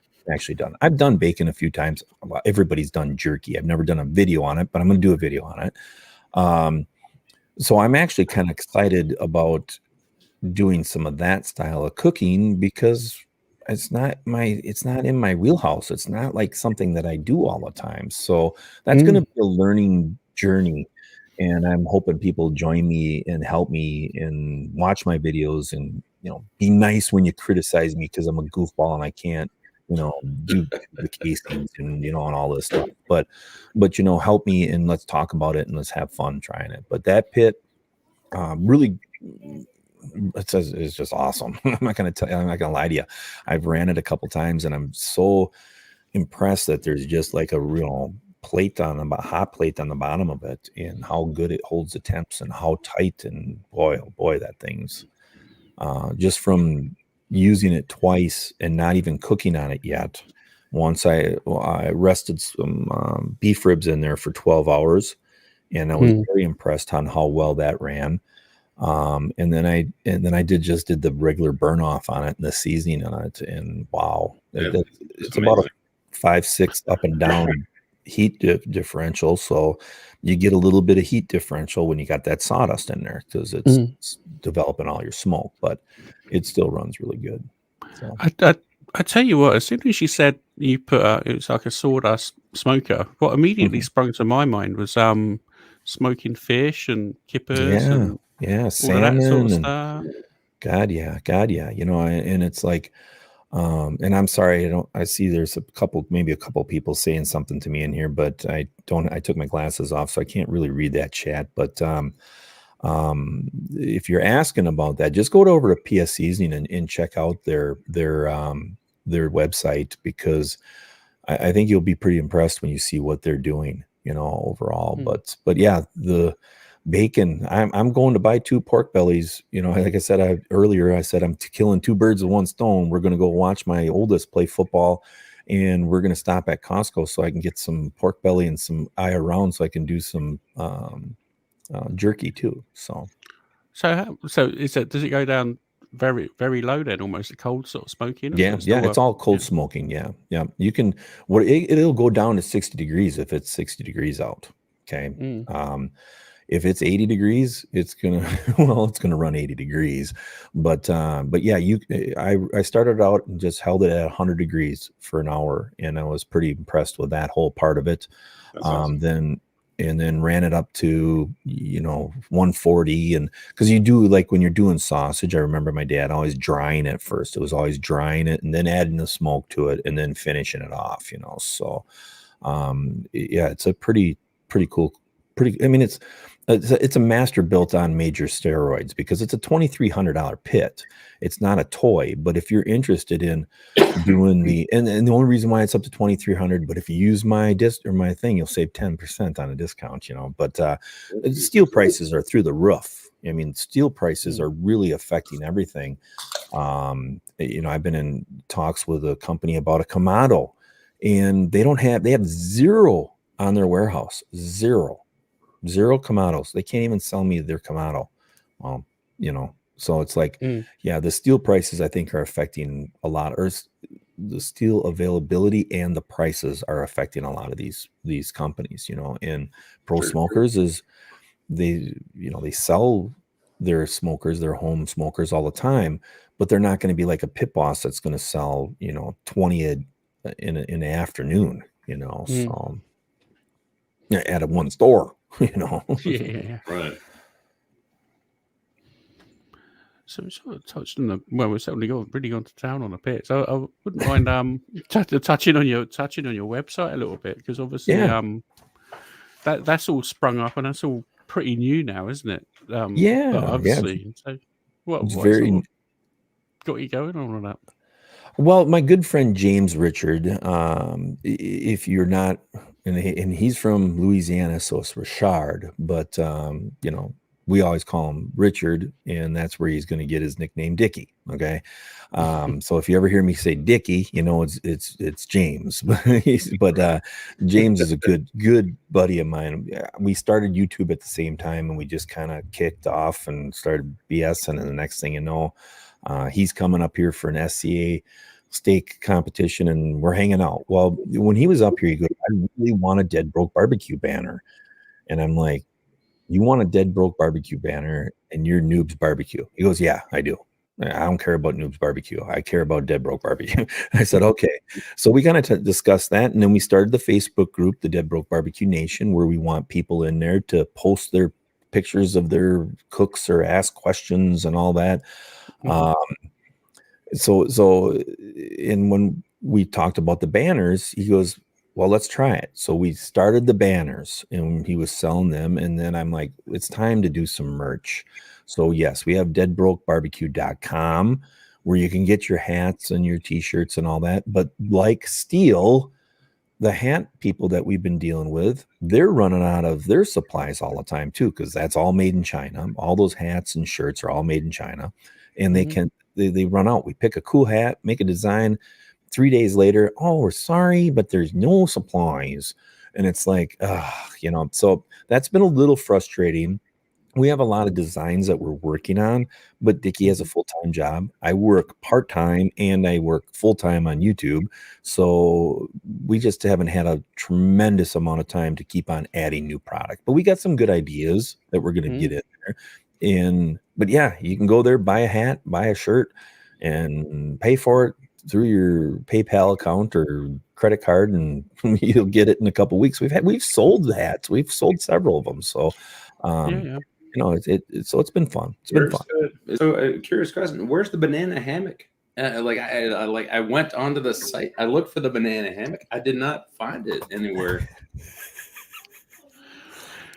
I've done bacon a few times. Everybody's done jerky. I've never done a video on it, but I'm going to do a video on it. So I'm actually kind of excited about doing some of that style of cooking, because it's not in my wheelhouse. It's not like something that I do all the time. So that's going to be a learning journey. And I'm hoping people join me and help me and watch my videos and, be nice when you criticize me because I'm a goofball and I can't, do the casings and, and all this stuff. But, help me and let's talk about it and let's have fun trying it. But that pit really, it's just awesome. I'm not going to lie to you. I've ran it a couple times and I'm so impressed that there's just like a real hot plate on the bottom of it, and how good it holds the temps and how tight, and boy, oh boy, that thing's just from using it twice and not even cooking on it yet. Once I rested some beef ribs in there for 12 hours, and I was very impressed on how well that ran. And then I did the regular burn off on it and the seasoning on it, and wow, it's about a 5-6 up and down heat differential. So you get a little bit of heat differential when you got that sawdust in there, because it's developing all your smoke, but it still runs really good. So. I tell you what, as soon as you said you put it's like a sawdust smoker, what immediately sprung to my mind was smoking fish and kippers and salmon that sort of and stuff. God, yeah. And it's like, and I'm sorry, I see there's maybe a couple people saying something to me in here, but I took my glasses off, so I can't really read that chat. But if you're asking about that, just go over to PS Seasoning and check out their website, because I think you'll be pretty impressed when you see what they're doing, overall. But yeah, the bacon, I'm going to buy 2 pork bellies. Like I said earlier, I said I'm killing 2 birds with 1 stone. We're going to go watch my oldest play football, and we're going to stop at Costco so I can get some pork belly and some eye around, so I can do some jerky too. So is it? Does it go down very, very low then, almost a cold sort of smoking? Yeah, it's all cold smoking. Yeah. You can it'll go down to 60 degrees if it's 60 degrees out. Okay. If it's 80 degrees, it's gonna it's gonna run 80 degrees. But yeah, I started out and just held it at 100 degrees for an hour, and I was pretty impressed with that whole part of it. That's awesome. Then ran it up to 140, and because you do, like when you're doing sausage, I remember my dad always drying it first. It was always drying it and then adding the smoke to it and then finishing it off. So yeah, it's a pretty cool. I mean, it's a master built on major steroids because it's a $2,300 pit. It's not a toy, but if you're interested in doing and the only reason why it's up to $2,300, but if you use my disc or my thing, you'll save 10% on a discount, but steel prices are through the roof. I mean, steel prices are really affecting everything. I've been in talks with a company about a Kamado, and they have zero on their warehouse, zero Kamados. They can't even sell me their Kamado. So it's like, yeah, the steel prices I think are affecting a lot, or the steel availability and the prices are affecting a lot of these companies, and Pro Smokers is they sell their smokers, their home smokers all the time, but they're not going to be like a Pit Boss that's going to sell, 20 in the afternoon, so at a one store. Yeah. Right. So we sort of touched on we're certainly really gone to town on the pit. So I wouldn't mind touching on your website a little bit, because obviously that's all sprung up and that's all pretty new now, isn't it? Obviously. So what sort of got you going on that? Well, my good friend James Richard, if you're not, and he's from Louisiana, so it's Richard, but we always call him Richard, and that's where he's going to get his nickname Dickie. Okay, so if you ever hear me say Dickie, it's James. but James is a good buddy of mine. We started YouTube at the same time, and we just kind of kicked off and started BSing, and the next thing you know, he's coming up here for an SCA steak competition, and we're hanging out. Well, when he was up here, he goes, "I really want a Dead Broke BBQ banner," and I'm like, "You want a Dead Broke BBQ banner, and you're Noobs Barbecue?" He goes, "Yeah, I do. I don't care about Noobs Barbecue. I care about Dead Broke Barbecue." I said, "Okay." So we kind of discussed that, and then we started the Facebook group, the Dead Broke Barbecue Nation, where we want people in there to post their pictures of their cooks or ask questions and all that. And when we talked about the banners, he goes, "Well, let's try it." So we started the banners, and he was selling them. And then I'm like, it's time to do some merch. So yes, we have deadbrokebarbecue.com, where you can get your hats and your t-shirts and all that. But like steel, the hat people that we've been dealing with, they're running out of their supplies all the time too, because that's all made in China. All those hats and shirts are all made in China, and they run out. We pick a cool hat, make a design. 3 days later, "Oh, we're sorry, but there's no supplies." And it's like, so that's been a little frustrating. We have a lot of designs that we're working on, but Dickie has a full-time job. I work part-time and I work full-time on YouTube. So we just haven't had a tremendous amount of time to keep on adding new product, but we got some good ideas that we're going to get in there. But yeah, you can go there, buy a hat, buy a shirt, and pay for it through your PayPal account or credit card, and you'll get it in a couple of weeks. We've sold the hats. We've sold several of them. So, it's been fun. It's been fun. So, curious question: where's the banana hammock? I went onto the site. I looked for the banana hammock. I did not find it anywhere.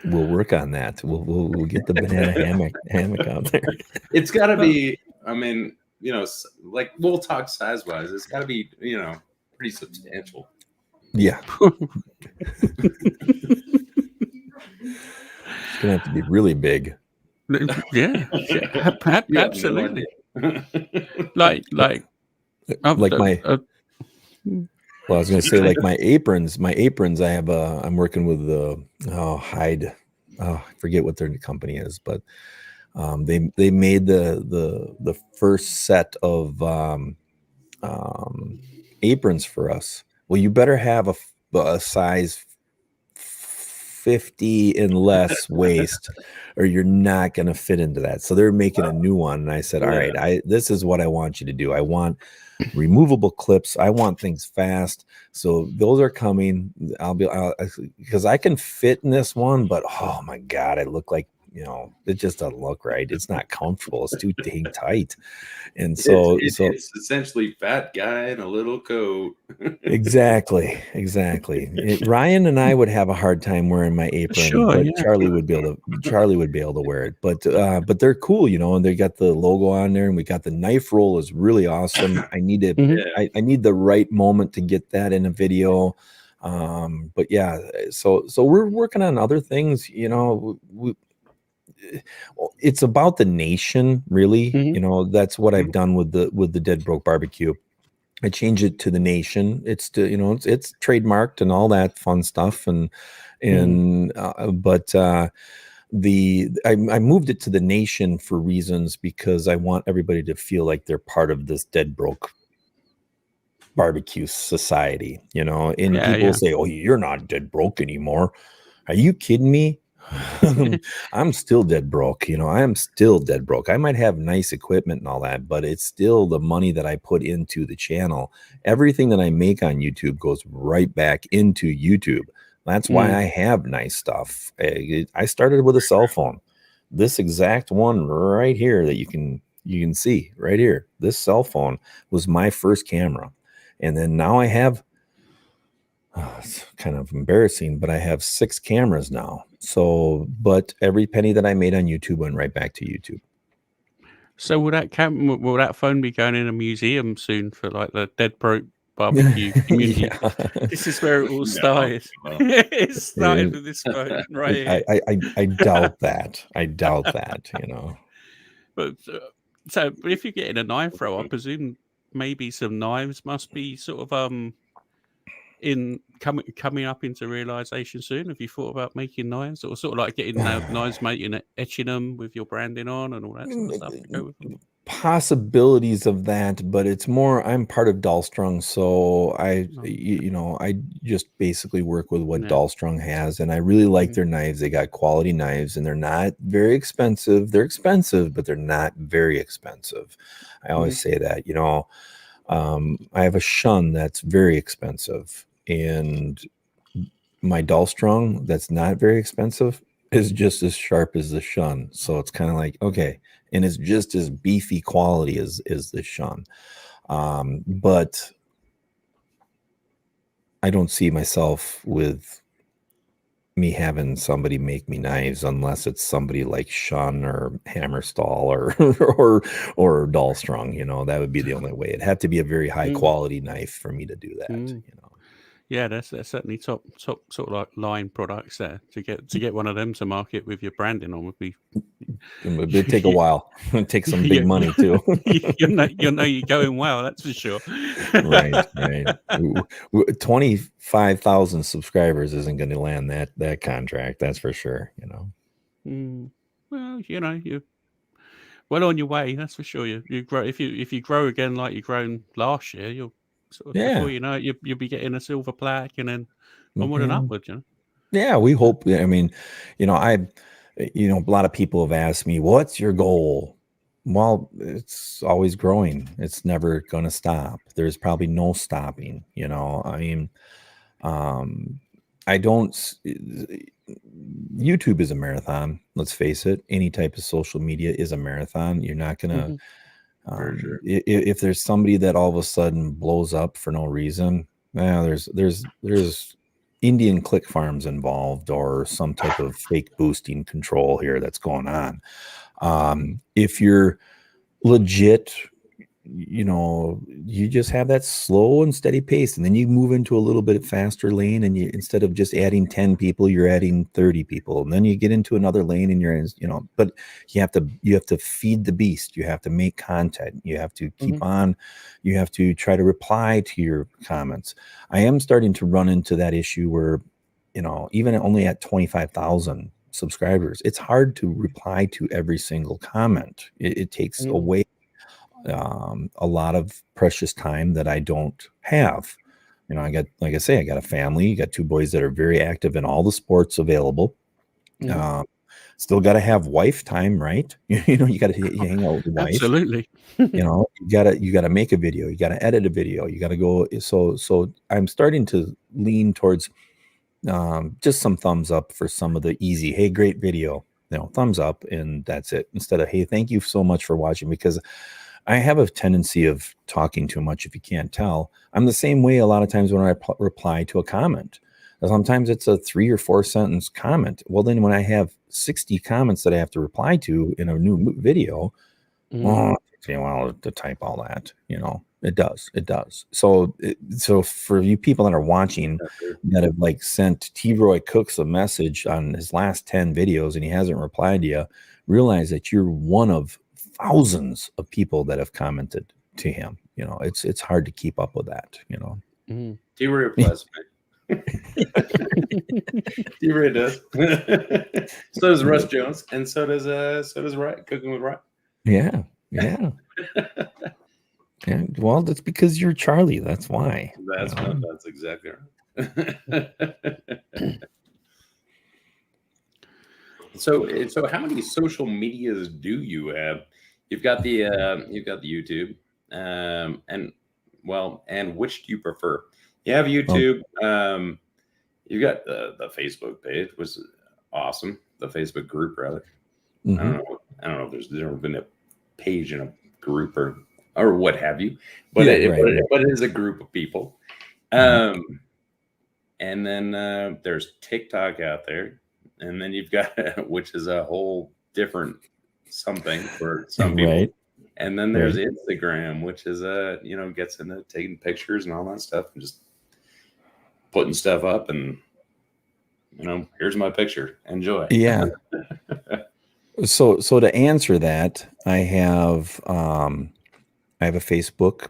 We'll work on that. We'll get the banana hammock out there. It's got to be. I mean, like we'll talk size wise. It's got to be, pretty substantial. Yeah. It's gonna have to be really big. Yeah, absolutely. like my. Well, I was going to say, like my aprons. I have I'm working with Hyde. I forget what their company is, but they made the first set of aprons for us. Well, you better have a size 250 and less waist, or you're not going to fit into that. So they're making a new one. And I said, all right, this is what I want you to do. I want removable clips. I want things fast. So those are coming. Because I can fit in this one, but oh my God, I look like, it just doesn't look right. It's not comfortable. It's too dang tight. And so it's essentially fat guy in a little coat. Exactly. Ryan and I would have a hard time wearing my apron, but Charlie would be able to wear it. But they're cool, and they got the logo on there, and we got the knife roll is really awesome. I need to, I need the right moment to get that in a video. But yeah, so we're working on other things, it's about the nation, really. That's what I've done with the Dead Broke BBQ. I changed it to the nation. It's it's trademarked and all that fun stuff. I moved it to the nation for reasons because I want everybody to feel like they're part of this Dead Broke barbecue society, and people say, "Oh, you're not dead broke anymore." Are you kidding me? I'm still dead broke. I am still dead broke. I might have nice equipment and all that, but it's still the money that I put into the channel. Everything that I make on YouTube goes right back into YouTube. That's why I have nice stuff. I started with a cell phone. This exact one right here that you can see right here. This cell phone was my first camera. And then now I have, it's kind of embarrassing, but I have 6 cameras now. So, but every penny that I made on YouTube went right back to YouTube. So will that phone be going in a museum soon for like the Dead Broke barbecue community? This is where it all started. It started with this phone right here. I doubt that. But so if you're getting a knife throw, I presume maybe some knives must be sort of in coming up into realization soon. Have you thought about making knives, or sort of like getting knives made and etching them with your branding on and all that sort of stuff to go with them? Possibilities of that, but it's more, I'm part of Dahlstrong, so I just basically work with what Dahlstrong has, and I really like their knives. They got quality knives, and they're not very expensive. They're expensive, but they're not very expensive. I always say that. I have a shun that's very expensive, and my Dahlstrong that's not very expensive is just as sharp as the shun. So it's kind of like, okay, and it's just as beefy quality as the shun. But I don't see myself with me having somebody make me knives unless it's somebody like Shun or Hammerstall or Dahlstrong. That would be the only way. It'd have to be a very high quality knife for me to do that. Yeah, that's certainly top sort of like line products there. To get one of them to market with your branding on would be. It'd take a while. It'd take some big money too. you'll know you're going well. That's for sure. Right. 25,000 subscribers isn't going to land that contract. That's for sure. Well, you're well on your way. That's for sure. You grow if you grow again like you've grown last year. You'll sort of, before you know it, you'll be getting a silver plaque and then onward and upward. Yeah, we hope. I mean, a lot of people have asked me, "What's your goal?" Well, it's always growing. It's never going to stop. There's probably no stopping. I mean, I don't. YouTube is a marathon. Let's face it. Any type of social media is a marathon. You're not going to. Sure. If there's somebody that all of a sudden blows up for no reason, there's Indian click farms involved or some type of fake boosting control here that's going on. If you're legit, you just have that slow and steady pace, and then you move into a little bit faster lane, and instead of just adding 10 people, you're adding 30 people, and then you get into another lane, and you're in, but you have to feed the beast. You have to make content. You have to keep on. You have to try to reply to your comments. I am starting to run into that issue where, even only at 25,000 subscribers, it's hard to reply to every single comment. It takes away a lot of precious time that I don't have. You know, I got, like I say, I got a family. You got two boys that are very active in all the sports available. Still got to have wife time, right? You know, you got to hang out with the wife. Absolutely. You know, you gotta make a video, you gotta edit a video, you gotta go. So I'm starting to lean towards just some thumbs up for some of the easy, hey, great video, you know, thumbs up, and that's it. Instead of, hey, thank you so much for watching, because I have a tendency of talking too much. If you can't tell, I'm the same way a lot of times when I reply to a comment. Sometimes it's a 3 or 4 sentence comment. Well, then when I have 60 comments that I have to reply to in a new video, well, it takes me a while to type all that. You know, it does. So for you people that are watching that have like sent T-Roy Cooks a message on his last 10 videos and he hasn't replied to you, realize that you're one of thousands of people that have commented to him. You know, it's hard to keep up with that, you know. T-Roy replies. T-Roy does. So does Russ Jones, and so does Cooking with Ryan. Yeah. Yeah, well, that's because you're Charlie. That's why. That's exactly right. So how many social medias do you have? You've got the YouTube, and which do you prefer? You have YouTube. You got the Facebook page, which is awesome. The Facebook group, rather. I don't know if there's never been a page in a group or what have you, but but it is a group of people. And then there's TikTok out there, and then you've got which is a whole different something for some people. And then there's Instagram, which is gets into taking pictures and all that stuff and just putting stuff up, and here's my picture, enjoy. Yeah. So to answer that, I have a Facebook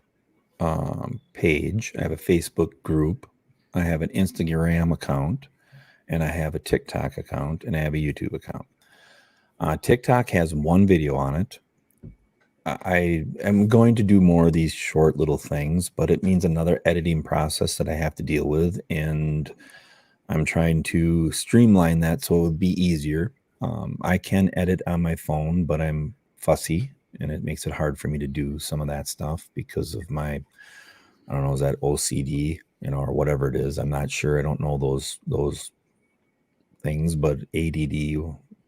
page, I have a Facebook group, I have an Instagram account, and I have a TikTok account, and I have a YouTube account. TikTok has one video on it. I am going to do more of these short little things, but it means another editing process that I have to deal with, and I'm trying to streamline that so it would be easier. I can edit on my phone, but I'm fussy, and it makes it hard for me to do some of that stuff because of my, I don't know, is that OCD, or whatever it is. I'm not sure. I don't know those things, but ADD,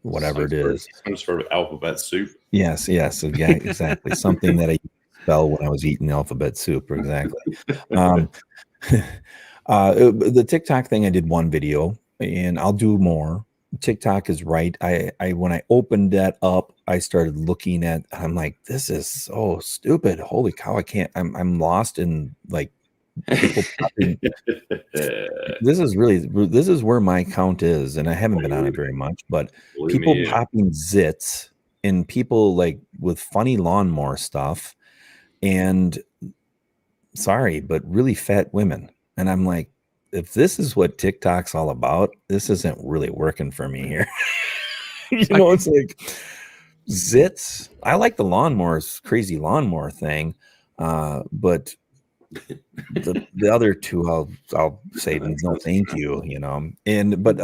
whatever it is. Some sort of alphabet soup. Yes, exactly. Something that I spell when I was eating alphabet soup, exactly. The TikTok thing, I did one video, and I'll do more. TikTok is right. I when I opened that up, I started looking at, I'm like, this is so stupid. Holy cow, I can't, I'm lost in like people popping. This is where my account is, and I haven't been on it very much, but people popping zits and people like with funny lawnmower stuff, and sorry, but really fat women. And I'm like, if this is what TikTok's all about, this isn't really working for me here. It's like zits. I like the lawnmowers, crazy lawnmower thing, but the other two, I'll say no, thank you. But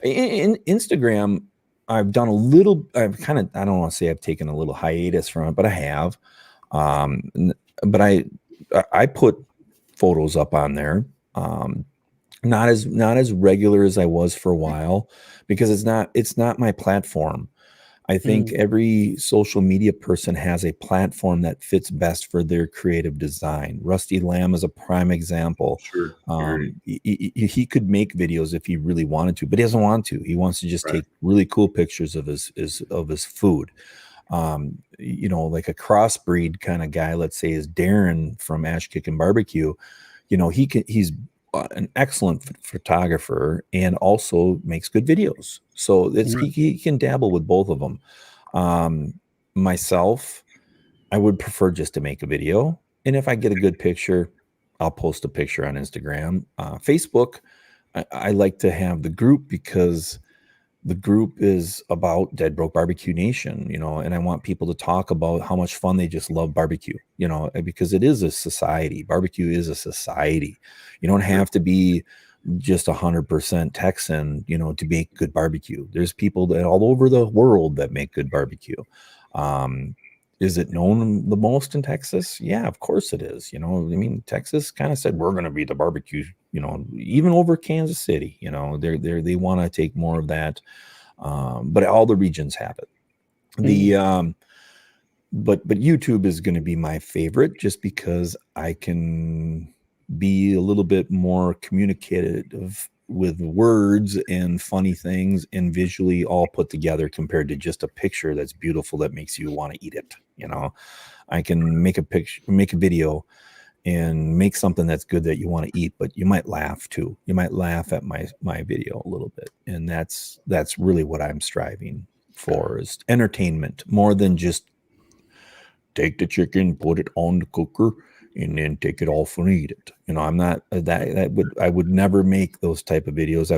in Instagram, I've done a little. I've kind of, I don't want to say I've taken a little hiatus from it, but I have. But I put photos up on there. Not as regular as I was for a while, because it's not my platform. I think every social media person has a platform that fits best for their creative design. Rusty Lamb is a prime example. Sure. He could make videos if he really wanted to, but he doesn't want to. He wants to just take really cool pictures of his food. Like a crossbreed kind of guy, let's say, is Darren from Ash Kickin' Barbecue. He's an excellent photographer and also makes good videos. So he can dabble with both of them. Myself, I would prefer just to make a video. And if I get a good picture, I'll post a picture on Instagram. Facebook, I like to have the group because the group is about Dead Broke BBQ Nation, you know, and I want people to talk about how much fun they just love barbecue, you know, because it is a society. Barbecue is a society. You don't have to be just 100% Texan, you know, to make good barbecue. There's people that all over the world that make good barbecue. Is it known the most in Texas? Yeah, of course it is. You know, I mean, Texas kind of said we're going to be the barbecue, you know, even over Kansas City. You know, they want to take more of that, but all the regions have it. But YouTube is going to be my favorite just because I can be a little bit more communicative with words and funny things and visually all put together compared to just a picture that's beautiful that makes you want to eat it. You know, I can make a picture, make a video and make something that's good that you want to eat, but you might laugh too. You might laugh at my video a little bit. And that's really what I'm striving for, is entertainment more than just take the chicken, put it on the cooker, and then take it off and eat it. You know, I'm not I would never make those type of videos.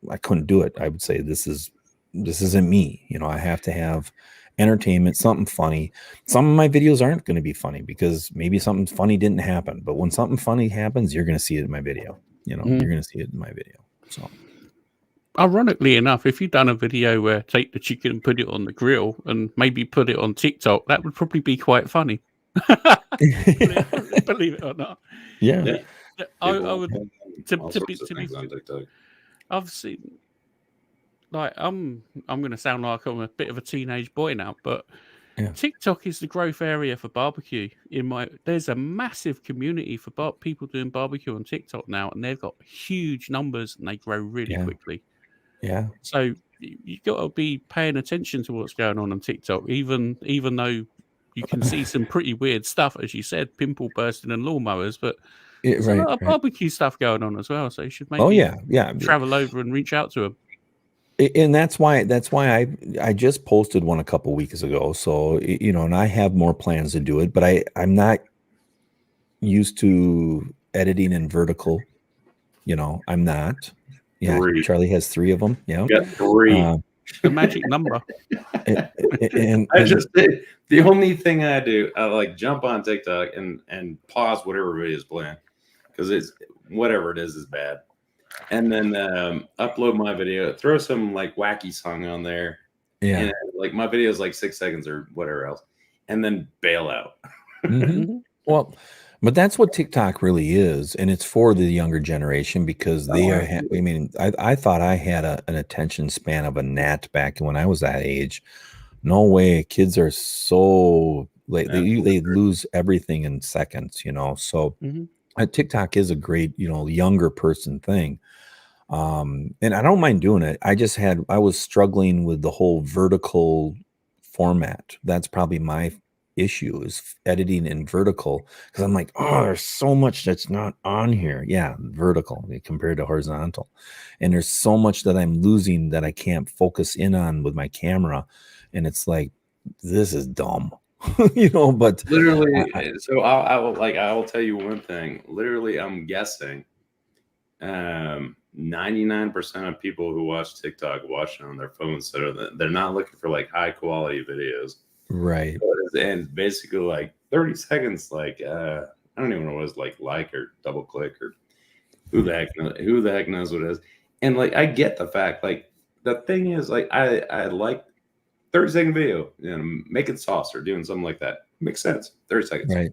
I couldn't do it. I would say this isn't me. You know, I have to have entertainment, something funny. Some of my videos aren't going to be funny because maybe something funny didn't happen. But when something funny happens, you're going to see it in my video. You know, you're going to see it in my video. So, ironically enough, if you'd done a video where take the chicken and put it on the grill and maybe put it on TikTok, that would probably be quite funny. Believe it or not. Yeah. I would to be on TikTok. I've seen, like, I'm going to sound like I'm a bit of a teenage boy now, but TikTok is the growth area for barbecue. There's a massive community for people doing barbecue on TikTok now, and they've got huge numbers and they grow really quickly. Yeah. So you got to be paying attention to what's going on TikTok, even though you can see some pretty weird stuff, as you said, pimple bursting and lawnmowers, but there's a lot of barbecue stuff going on as well. So you should maybe travel over and reach out to them. And that's why I just posted one a couple weeks ago. So, you know, and I have more plans to do it, but I'm not used to editing in vertical. You know, I'm not. Yeah, 3. Charlie has 3 of them. Yeah, got 3. The magic number. And the only thing I do, I like jump on TikTok and pause whatever video is playing because it's whatever it is bad, and then upload my video, throw some like wacky song on there, and like my video is like 6 seconds or whatever else, and then bail out. Well, but that's what TikTok really is, and it's for the younger generation because they are. I mean, I thought I had an attention span of a gnat back when I was that age. No way, kids are so like they lose everything in seconds, you know. So TikTok is a great, you know, younger person thing, and I don't mind doing it. I was struggling with the whole vertical format. That's probably my issue, is editing in vertical, because I'm like, oh, there's so much that's not on here. Yeah, vertical compared to horizontal, and there's so much that I'm losing that I can't focus in on with my camera, and it's like, this is dumb. You know, but literally, I will tell you one thing. Literally, I'm guessing 99% of people who watch TikTok watch it on their phones, so they're not looking for like high quality videos. Right. And basically like 30 seconds, like I don't even know what it's like or double click or who the heck knows what it is. And like I get the fact, like the thing is, like I like 30-second video, you know, making sauce or doing something like that. Makes sense. 30 seconds. Right.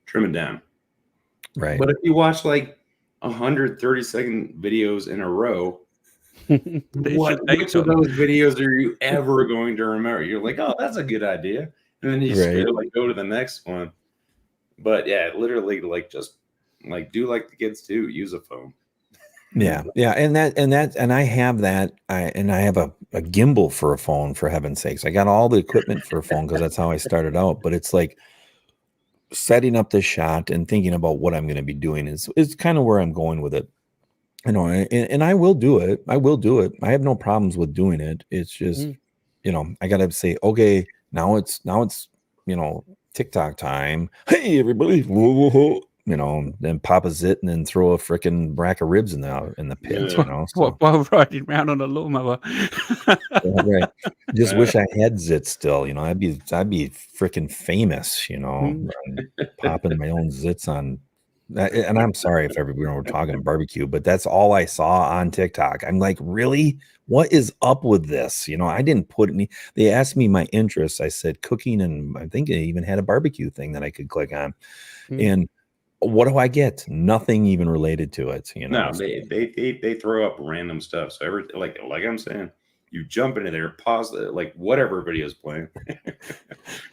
Trim it down. Right. But if you watch like 130-second videos in a row, which of those videos are you ever going to remember? You're like, oh, that's a good idea, and then you just like go to the next one. But yeah, literally, like just like do like the kids do, use a phone. Yeah, and I have that. I have a gimbal for a phone, for heaven's sakes. I got all the equipment for a phone because that's how I started out. But it's like setting up the shot and thinking about what I'm going to be doing is kind of where I'm going with it. You know, and I will do it. I have no problems with doing it. It's just, you know, I got to say, okay, now it's, you know, TikTok time. Hey, everybody. you know, then pop a zit and then throw a freaking rack of ribs in the pit, Yeah. you know. So, While riding around on a lawnmower. right. Just wish I had zits still, you know. I'd be freaking famous, you know, popping my own zits on. And I'm sorry if everyone we're talking barbecue, but that's all I saw on TikTok. I'm like, really? What is up with this? You know, I didn't put any. They asked me my interests. I said cooking, and I think they even had a barbecue thing that I could click on. And what do I get? Nothing even related to it. You know, No, they throw up random stuff. So like I'm saying, you jump into there, pause like whatever video is playing,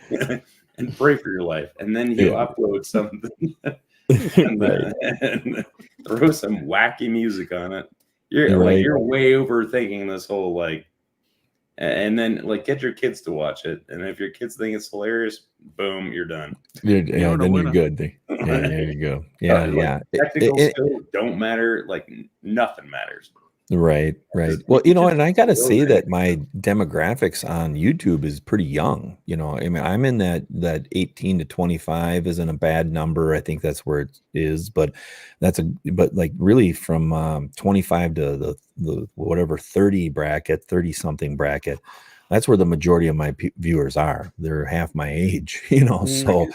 and pray for your life, and then you upload something and throw some wacky music on it. You're way overthinking this whole like, and then like get your kids to watch it, and if your kids think it's hilarious, boom, you're done. Then you're good. Yeah, there you go. Yeah, Technical skills don't matter. Like nothing matters. Right. Well, you know, and I got to say that my demographics on YouTube is pretty young. You know, I mean, I'm in that 18 to 25 isn't a bad number. I think that's where it is, but like really from 25 to the whatever 30 something bracket. That's where the majority of my viewers are. They're half my age, you know, so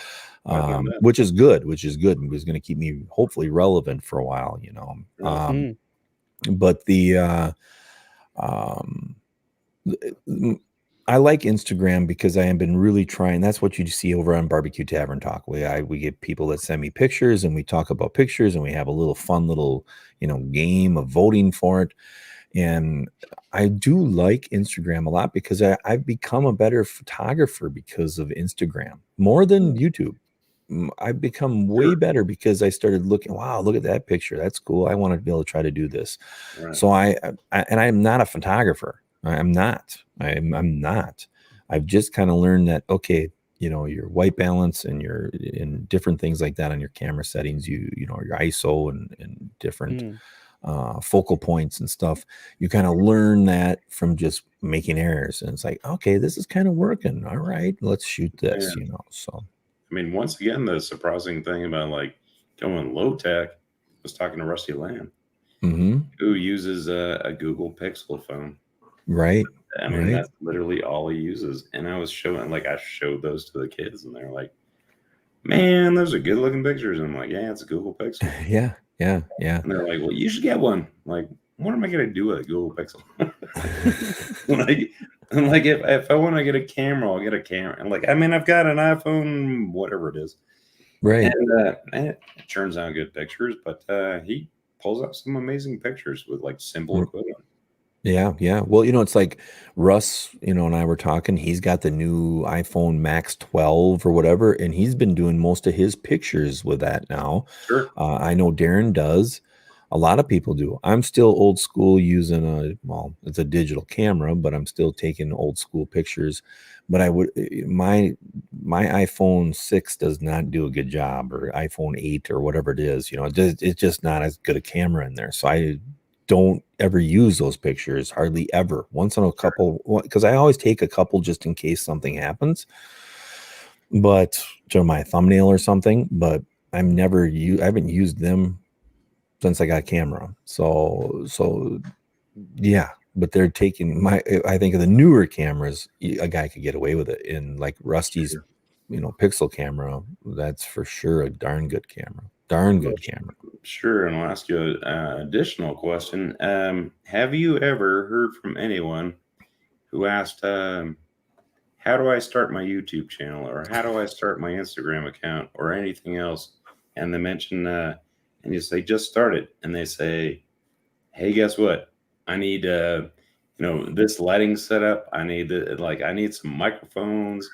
which is good. It's going to keep me hopefully relevant for a while, you know. But I like Instagram because I have been really trying. That's what you see over on Barbecue Tavern Talk. We get people that send me pictures and we talk about pictures and we have a little fun you know, game of voting for it. And I do like Instagram a lot because I've become a better photographer because of Instagram more than YouTube. I've become way better because I started looking, wow, look at that picture. That's cool. I want to be able to try to do this. Right. So I'm not a photographer. I'm not. I've just kind of learned that, okay, you know, your white balance and your in different things like that on your camera settings, you know, your ISO and different focal points and stuff. You kind of learn that from just making errors. And it's like, okay, this is kind of working. All right, let's shoot this, you know, so. I mean, once again, the surprising thing about like going low tech, I was talking to Rusty Lamb, who uses a Google Pixel phone. Right. I mean, that's literally all he uses. And I showed those to the kids, and they're like, "Man, those are good looking pictures." And I'm like, "Yeah, it's a Google Pixel." Yeah. And they're like, "Well, you should get one." I'm like, what am I gonna do with a Google Pixel? Like if I want to get a camera, I'll get a camera. And like, I mean, I've got an iPhone, whatever it is, right? And it turns out good pictures, but he pulls out some amazing pictures with like simple equipment. Yeah. Well, you know, it's like Russ, you know, and I were talking. He's got the new iPhone Max 12 or whatever, and he's been doing most of his pictures with that now. Sure. I know Darren does. A lot of people do. I'm still old school using it's a digital camera, but I'm still taking old school pictures. But my iPhone 6 does not do a good job, or iPhone 8 or whatever it is. You know, it's just not as good a camera in there. So I don't ever use those pictures, hardly ever. Once in a couple, because I always take a couple just in case something happens. But to my thumbnail or something, but I haven't used them since I got a camera. So yeah, but they're taking I think of the newer cameras, a guy could get away with it. In like Rusty's, you know, Pixel camera, that's for sure a darn good camera. Sure. And I'll ask you an additional question. Have you ever heard from anyone who asked, how do I start my YouTube channel, or how do I start my Instagram account, or anything else? And they mention, and you say, just start it. And they say, hey, guess what? I need, this lighting setup. I need I need some microphones.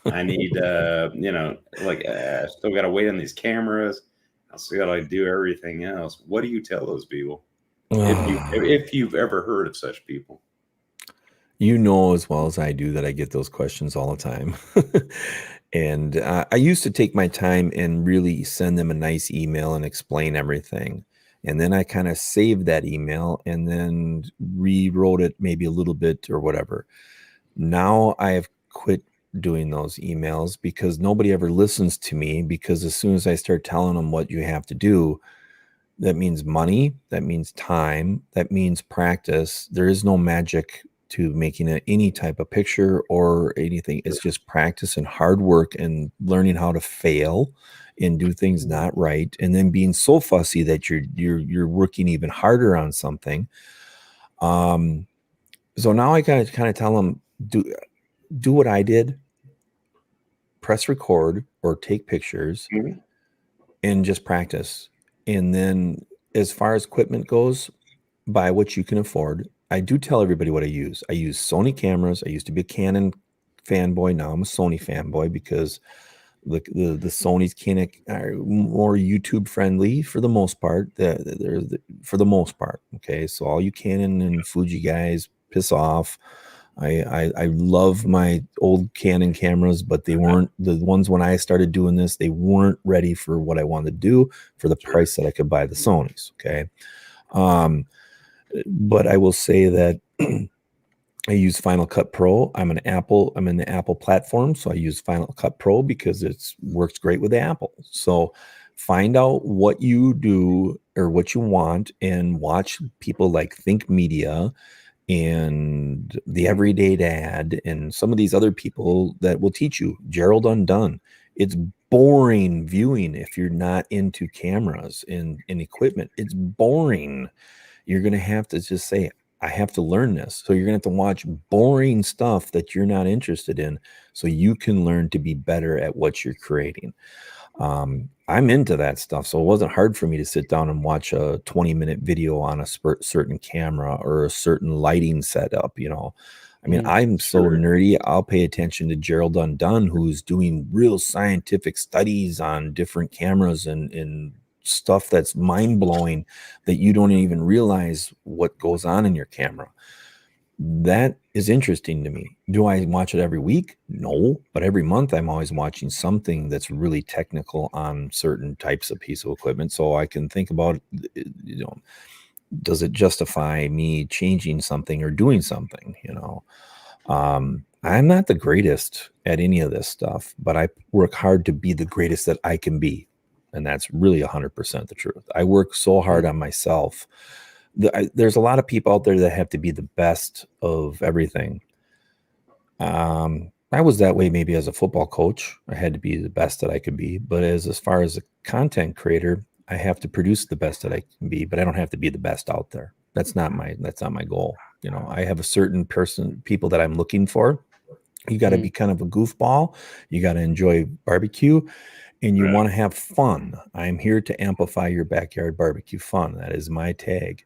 I need, I still got to wait on these cameras. I still got to do everything else. What do you tell those people? If you've ever heard of such people? You know as well as I do that I get those questions all the time. And I used to take my time and really send them a nice email and explain everything. And then I kind of saved that email and then rewrote it maybe a little bit or whatever. Now I have quit doing those emails because nobody ever listens to me, because as soon as I start telling them what you have to do, that means money, that means time, that means practice. There is no magic to making any type of picture or anything. It's just practice and hard work and learning how to fail and do things not right, and then being so fussy that you're working even harder on something. So now I gotta kind of tell them, do what I did, press record or take pictures and just practice. And then as far as equipment goes, buy what you can afford. I do tell everybody what I use. I use Sony cameras. I used to be a Canon fanboy. Now I'm a Sony fanboy because the Sony's Canon are more YouTube friendly for the most part. For the most part. Okay. So all you Canon and Fuji guys, piss off. I love my old Canon cameras, but they weren't the ones when I started doing this. They weren't ready for what I wanted to do for the price that I could buy the Sonys. Okay. But I will say that I use Final Cut Pro. I'm in the Apple platform. So I use Final Cut Pro because it works great with Apple. So find out what you do or what you want and watch people like Think Media and The Everyday Dad and some of these other people that will teach you. Gerald Undone. It's boring viewing if you're not into cameras and equipment. It's boring. You're going to have to just say, I have to learn this. So you're going to have to watch boring stuff that you're not interested in so you can learn to be better at what you're creating. I'm into that stuff. So it wasn't hard for me to sit down and watch a 20-minute video on a certain camera or a certain lighting setup. I mean, I'm so nerdy. I'll pay attention to Gerald Undone, who's doing real scientific studies on different cameras and stuff that's mind-blowing that you don't even realize what goes on in your camera. That is interesting to me. Do I watch it every week? No, but every month I'm always watching something that's really technical on certain types of piece of equipment, so I can think about, does it justify me changing something or doing something? I'm not the greatest at any of this stuff, but I work hard to be the greatest that I can be. And that's really 100% the truth. I work so hard on myself. There's a lot of people out there that have to be the best of everything. I was that way maybe as a football coach. I had to be the best that I could be. But as far as a content creator, I have to produce the best that I can be, but I don't have to be the best out there. That's not my goal. I have a certain people that I'm looking for. You got to be kind of a goofball. You got to enjoy barbecue. And you want to have fun. I'm here to amplify your backyard barbecue fun. That is my tag.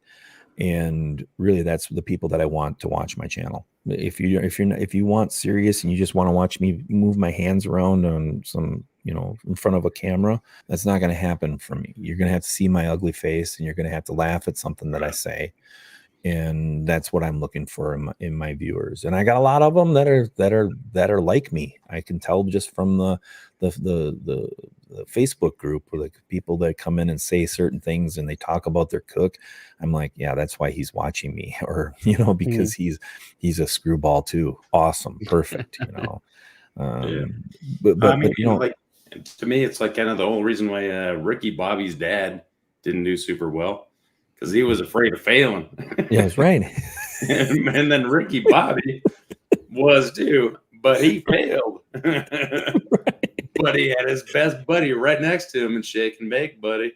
And really, that's the people that I want to watch my channel. If you want serious and you just want to watch me move my hands around on some, in front of a camera, that's not going to happen for me. You're going to have to see my ugly face and you're going to have to laugh at something that I say. And that's what I'm looking for in my viewers. And I got a lot of them that are like me. I can tell just from the Facebook group, where like people that come in and say certain things and they talk about their cook. I'm like, yeah, that's why he's watching me, or because he's a screwball too. Awesome, perfect. But like, to me, it's like kind of the whole reason why Ricky Bobby's dad didn't do super well. Because he was afraid of failing. Yeah, that's right. and then Ricky Bobby was too, but he failed. Right. But he had his best buddy right next to him and shake and bake, buddy.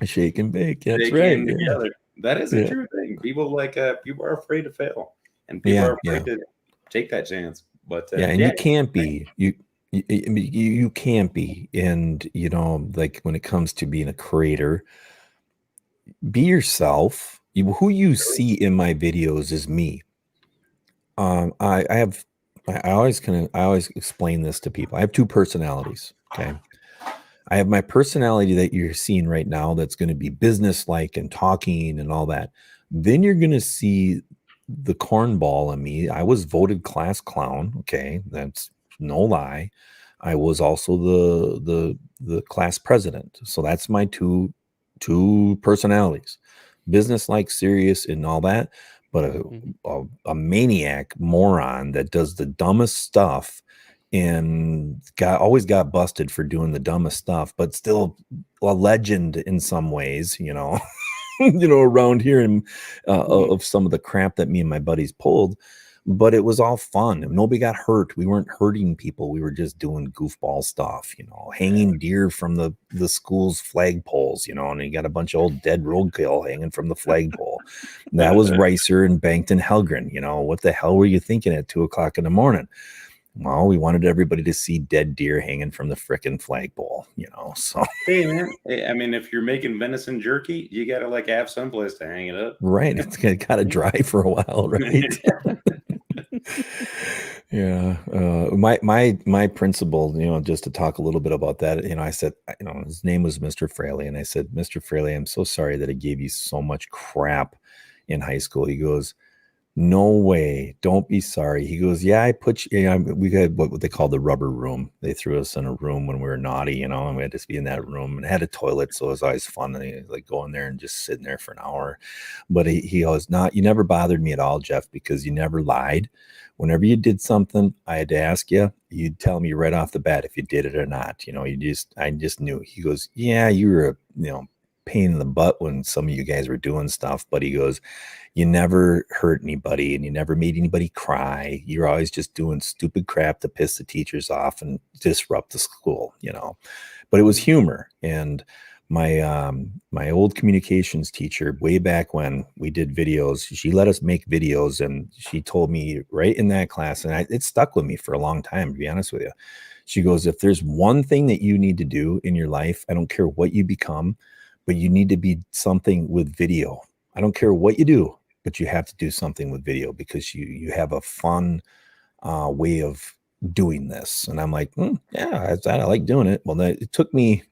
Shake and bake. That's right. Together. Yeah. That is a true thing. People people are afraid to fail, and people are afraid to take that chance. But you can't be. You can't be. And like when it comes to being a creator, be yourself. Who you see in my videos is me. I always explain this to people. I have two personalities. Okay. I have my personality that you're seeing right now that's going to be business-like and talking and all that. Then you're going to see the cornball in me. I was voted class clown. Okay. That's no lie. I was also the class president. So that's my two personalities, business like, serious, and all that. but a maniac moron that does the dumbest stuff and always got busted for doing the dumbest stuff, but still a legend in some ways, you know, around here and of some of the crap that me and my buddies pulled. But it was all fun. Nobody got hurt. We weren't hurting people. We were just doing goofball stuff, you know, hanging deer from the school's flagpoles, you know, and you got a bunch of old dead roadkill hanging from the flagpole. That was Ricer and Bankton Helgren. You know, what the hell were you thinking at 2:00 in the morning? Well, we wanted everybody to see dead deer hanging from the frickin' flagpole, you know. So hey man, I mean, if you're making venison jerky, you gotta like have someplace to hang it up. Right. It's gotta dry for a while, right? Yeah. My principal, you know, just to talk a little bit about that, you know, I said, you know, his name was Mr. Fraley, and I said, Mr. Fraley, I'm so sorry that I gave you so much crap in high school. He goes, no way, don't be sorry. He goes, yeah, I put you, you know, we had what they call the rubber room. They threw us in a room when we were naughty, you know, and we had to be in that room, and it had a toilet, so it was always fun. And he like go in there and just sitting there for an hour. But he goes, not, you never bothered me at all, Jeff, because you never lied. Whenever you did something, I had to ask you, you'd tell me right off the bat if you did it or not. You know, I just knew. He goes, yeah, you were a, you know, pain in the butt when some of you guys were doing stuff, but he goes, you never hurt anybody and you never made anybody cry. You're always just doing stupid crap to piss the teachers off and disrupt the school, you know. But it was humor. And my old communications teacher, way back when we did videos, she let us make videos, and she told me right in that class, and it stuck with me for a long time, to be honest with you. She goes, if there's one thing that you need to do in your life, I don't care what you become, but you need to be something with video. I don't care what you do, but you have to do something with video because you have a fun way of doing this. And I'm like, yeah, I like doing it. Well, it took me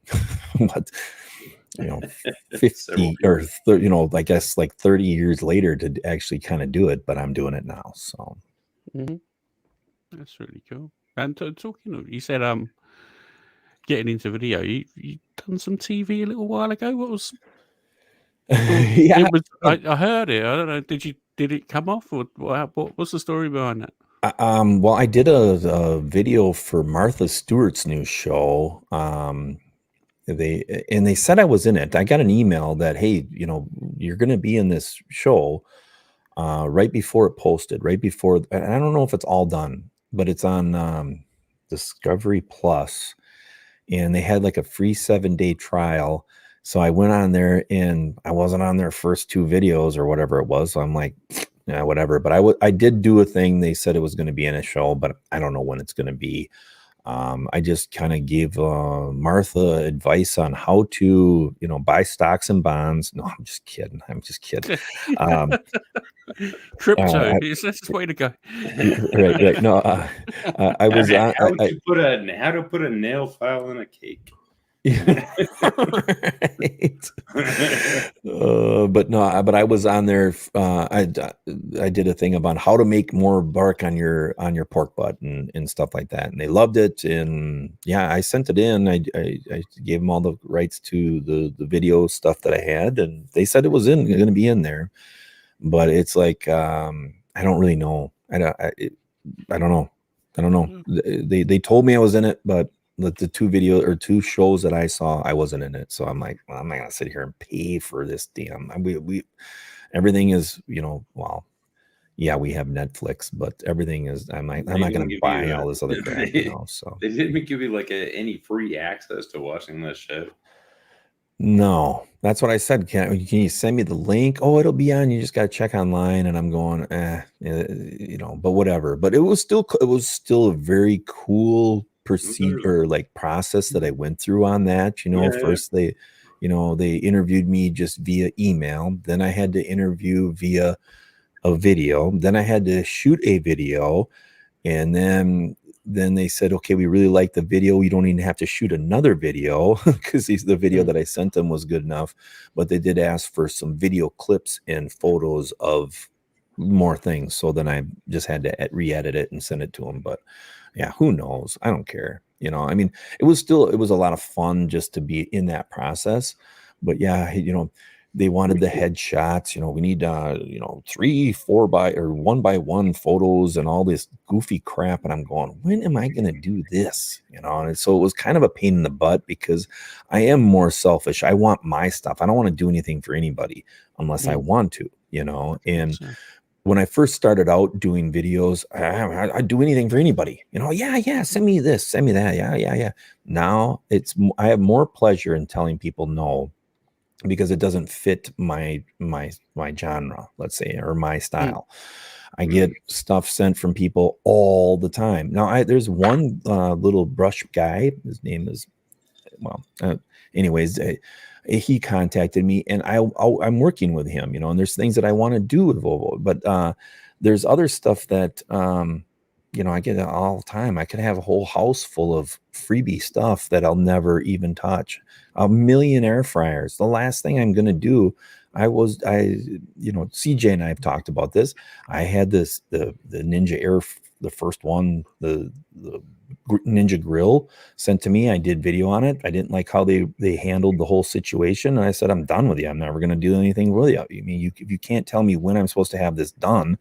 what, you know, 50 or 30, you know, I guess like 30 years later to actually kind of do it, but I'm doing it now. So that's really cool. And talking, you said getting into video, you done some TV a little while ago. What was yeah, it was, I heard it. I don't know, did it come off, or what was the story behind that? Well, I did a video for Martha Stewart's new show. They said I was in it. I got an email that, hey, you know, you're going to be in this show right before it posted, right before. And I don't know if it's all done, but it's on Discovery Plus, and they had like a free 7-day trial. So I went on there, and I wasn't on their first 2 videos or whatever it was. So I'm like, yeah, whatever. But I did do a thing. They said it was going to be in a show, but I don't know when it's going to be. I just kind of gave Martha advice on how to, you know, buy stocks and bonds. No, I'm just kidding. Crypto is that's the way to go. Right. No, I was how to put a nail file in a cake. Right. But I was on there. I did a thing about how to make more bark on your pork butt and stuff like that, and they loved it. And yeah, I sent it in. I gave them all the rights to the video stuff that I had, and they said it was going to be in there. But it's like I don't really know. I don't know. They told me I was in it, but the 2 shows that I saw, I wasn't in it. So I'm like, well, I'm not gonna sit here and pay for this damn. We everything is, you know, well, yeah, we have Netflix, but everything is. I'm not gonna buy all this other crap, you know. So they didn't give you like any free access to watching this show. No, that's what I said. Can you send me the link? Oh, it'll be on. You just got to check online. And I'm going, you know, but whatever. But it was still a very cool procedure, like process that I went through on that. You know, first they interviewed me just via email. Then I had to interview via a video. Then I had to shoot a video, and then they said, okay, we really like the video. You don't even have to shoot another video because the video that I sent them was good enough. But they did ask for some video clips and photos of more things. So then I just had to re-edit it and send it to them. But yeah, who knows? I don't care. You know, I mean, it was a lot of fun just to be in that process. But yeah, you know, They wanted the headshots. We need 3, 4 by or 1 by 1 photos and all this goofy crap. And I'm going, when am I going to do this? And so it was kind of a pain in the butt because I am more selfish. I want my stuff. I don't want to do anything for anybody unless I want to, and when I first started out doing videos, I'd do anything for anybody, yeah, send me this, send me that. Yeah. Now I have more pleasure in telling people no, because it doesn't fit my genre, let's say, or my style. I get stuff sent from people all the time. Now there's one little brush guy. His name is, anyways, he contacted me, and I'm working with him, and there's things that I want to do with Volvo, but there's other stuff that, I get it all the time. I could have a whole house full of freebie stuff that I'll never even touch. 1 million air fryers. The last thing I'm going to do, CJ and I have talked about this. I had the Ninja Air, the first one, the Ninja Grill sent to me. I did video on it. I didn't like how they handled the whole situation. And I said, I'm done with you. I'm never going to do anything with you. I mean, if you can't tell me when I'm supposed to have this done,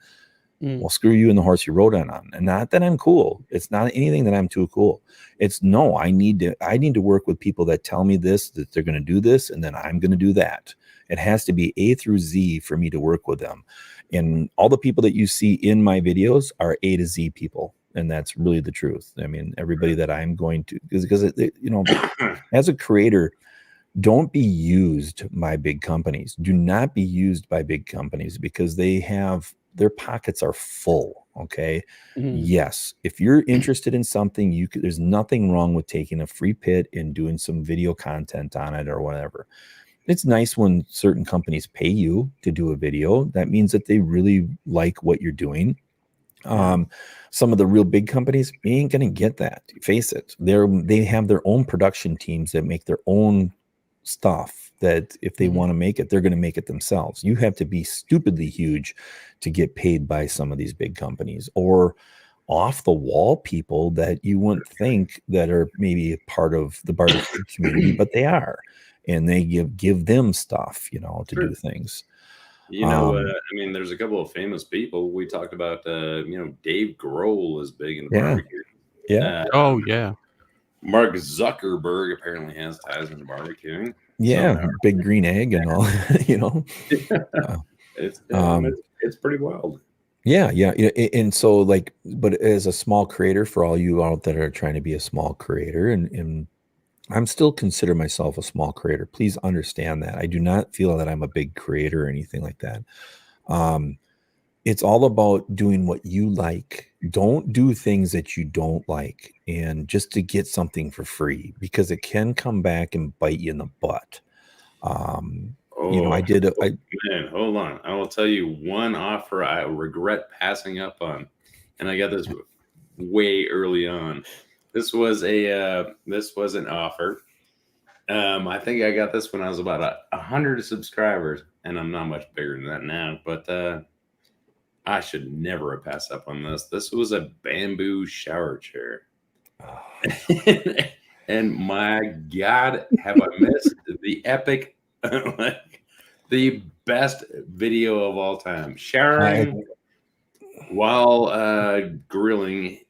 well, screw you and the horse you rode on. And not that I'm cool. It's not anything that I'm too cool. It's no, I need to work with people that tell me this, that they're going to do this, and then I'm going to do that. It has to be A through Z for me to work with them. And all the people that you see in my videos are A to Z people. And that's really the truth. I mean, everybody that I'm going to, because as a creator, don't be used by big companies. Do not be used by big companies, because their pockets are full. Okay. Yes. If you're interested in something, there's nothing wrong with taking a free pit and doing some video content on it or whatever. It's nice when certain companies pay you to do a video. That means that they really like what you're doing. Some of the real big companies, you ain't going to get that. Face it. They have their own production teams that make their own stuff, that if they want to make it, they're going to make it themselves. You have to be stupidly huge to get paid by some of these big companies, or off the wall people that you wouldn't think that are maybe a part of the barbecue community, but they are, and they give them stuff, to do things. I mean, there's a couple of famous people. We talked about, Dave Grohl is big in barbecue. Yeah. Mark Zuckerberg apparently has ties into barbecuing. Yeah, big green egg and all, It's pretty wild. Yeah. And so but as a small creator, for all you out that are trying to be a small creator, and I'm still consider myself a small creator. Please understand that. I do not feel that I'm a big creator or anything like that. It's all about doing what you like. Don't do things that you don't like, and just to get something for free, because it can come back and bite you in the butt. Man, hold on. I will tell you one offer I regret passing up on, and I got this way early on. This was an offer. I think I got this when I was about 100 subscribers, and I'm not much bigger than that now, but I should never have passed up on this. This was a bamboo shower chair. And my God, have I missed the epic, the best video of all time. Showering while grilling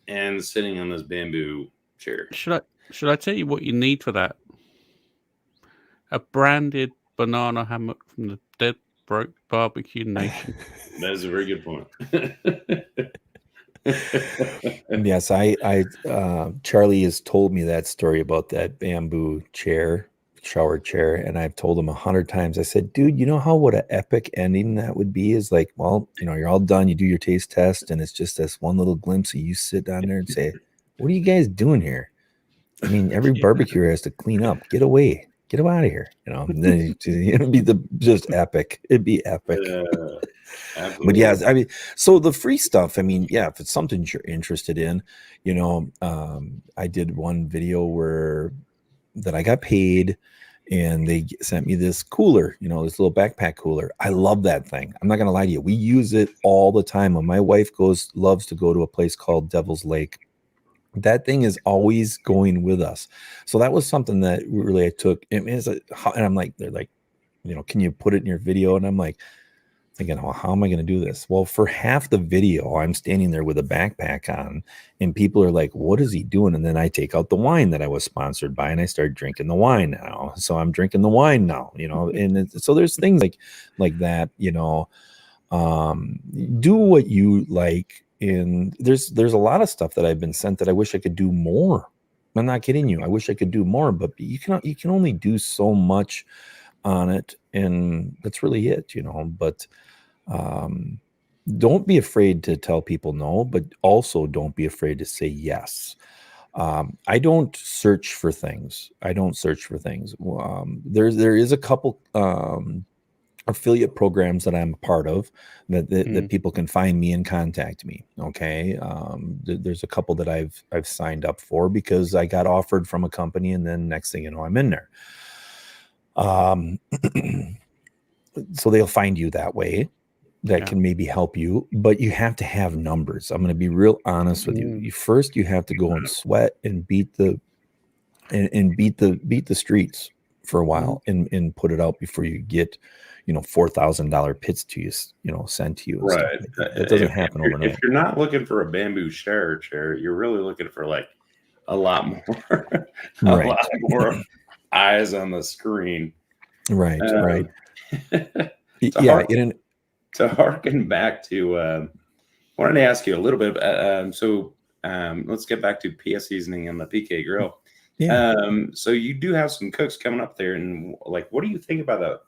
and sitting on this bamboo chair. Should I tell you what you need for that? A branded banana hammock from the Dead Broke BBQ Nation. That is a very good point. Yes, Charlie has told me that story about that bamboo shower chair, and I've told him 100 times. I said, dude, you know what an epic ending that would be? Is like, well, you're all done, you do your taste test, and it's just this one little glimpse of you sit down there and say, what are you guys doing here? I mean, every barbecue has to clean up. Get away. Get them out of here. And then it'd be just epic. It'd be epic. But yeah, I mean, so the free stuff, I mean, yeah, if it's something you're interested in, I did one video that I got paid, and they sent me this cooler, this little backpack cooler. I love that thing. I'm not going to lie to you. We use it all the time. When my wife loves to go to a place called Devil's Lake, that thing is always going with us. So that was something that really I took. And I'm like, they're like can you put it in your video? And I'm like thinking, oh, how am I going to do this? Well, for half the video, I'm standing there with a backpack on, and people are like, what is he doing? And then I take out the wine that I was sponsored by, and I start drinking the wine now. So I'm drinking the wine now, and so there's things like that, do what you like. And there's a lot of stuff that I've been sent that I wish I could do more. I'm not kidding you. I wish I could do more, but you can only do so much on it, and that's really it, but don't be afraid to tell people no, but also don't be afraid to say yes. I don't search for things. There is a couple affiliate programs that I'm a part of that people can find me and contact me. Okay. There's a couple that I've signed up for because I got offered from a company, and then next thing you know, I'm in there. So they'll find you that way. That can maybe help you, but you have to have numbers. I'm going to be real honest with you. First, you have to go and sweat and beat the streets for a while and put it out before you get, $4,000 pits to you, sent to you. And right. That doesn't happen overnight. If you're not looking for a bamboo shower chair, you're really looking for like a lot more, lot more eyes on the screen. Right. Right. To harken back to, I wanted to ask you a little bit. Let's get back to PS seasoning and the PK grill. Yeah. So you do have some cooks coming up there, and like, what do you think about the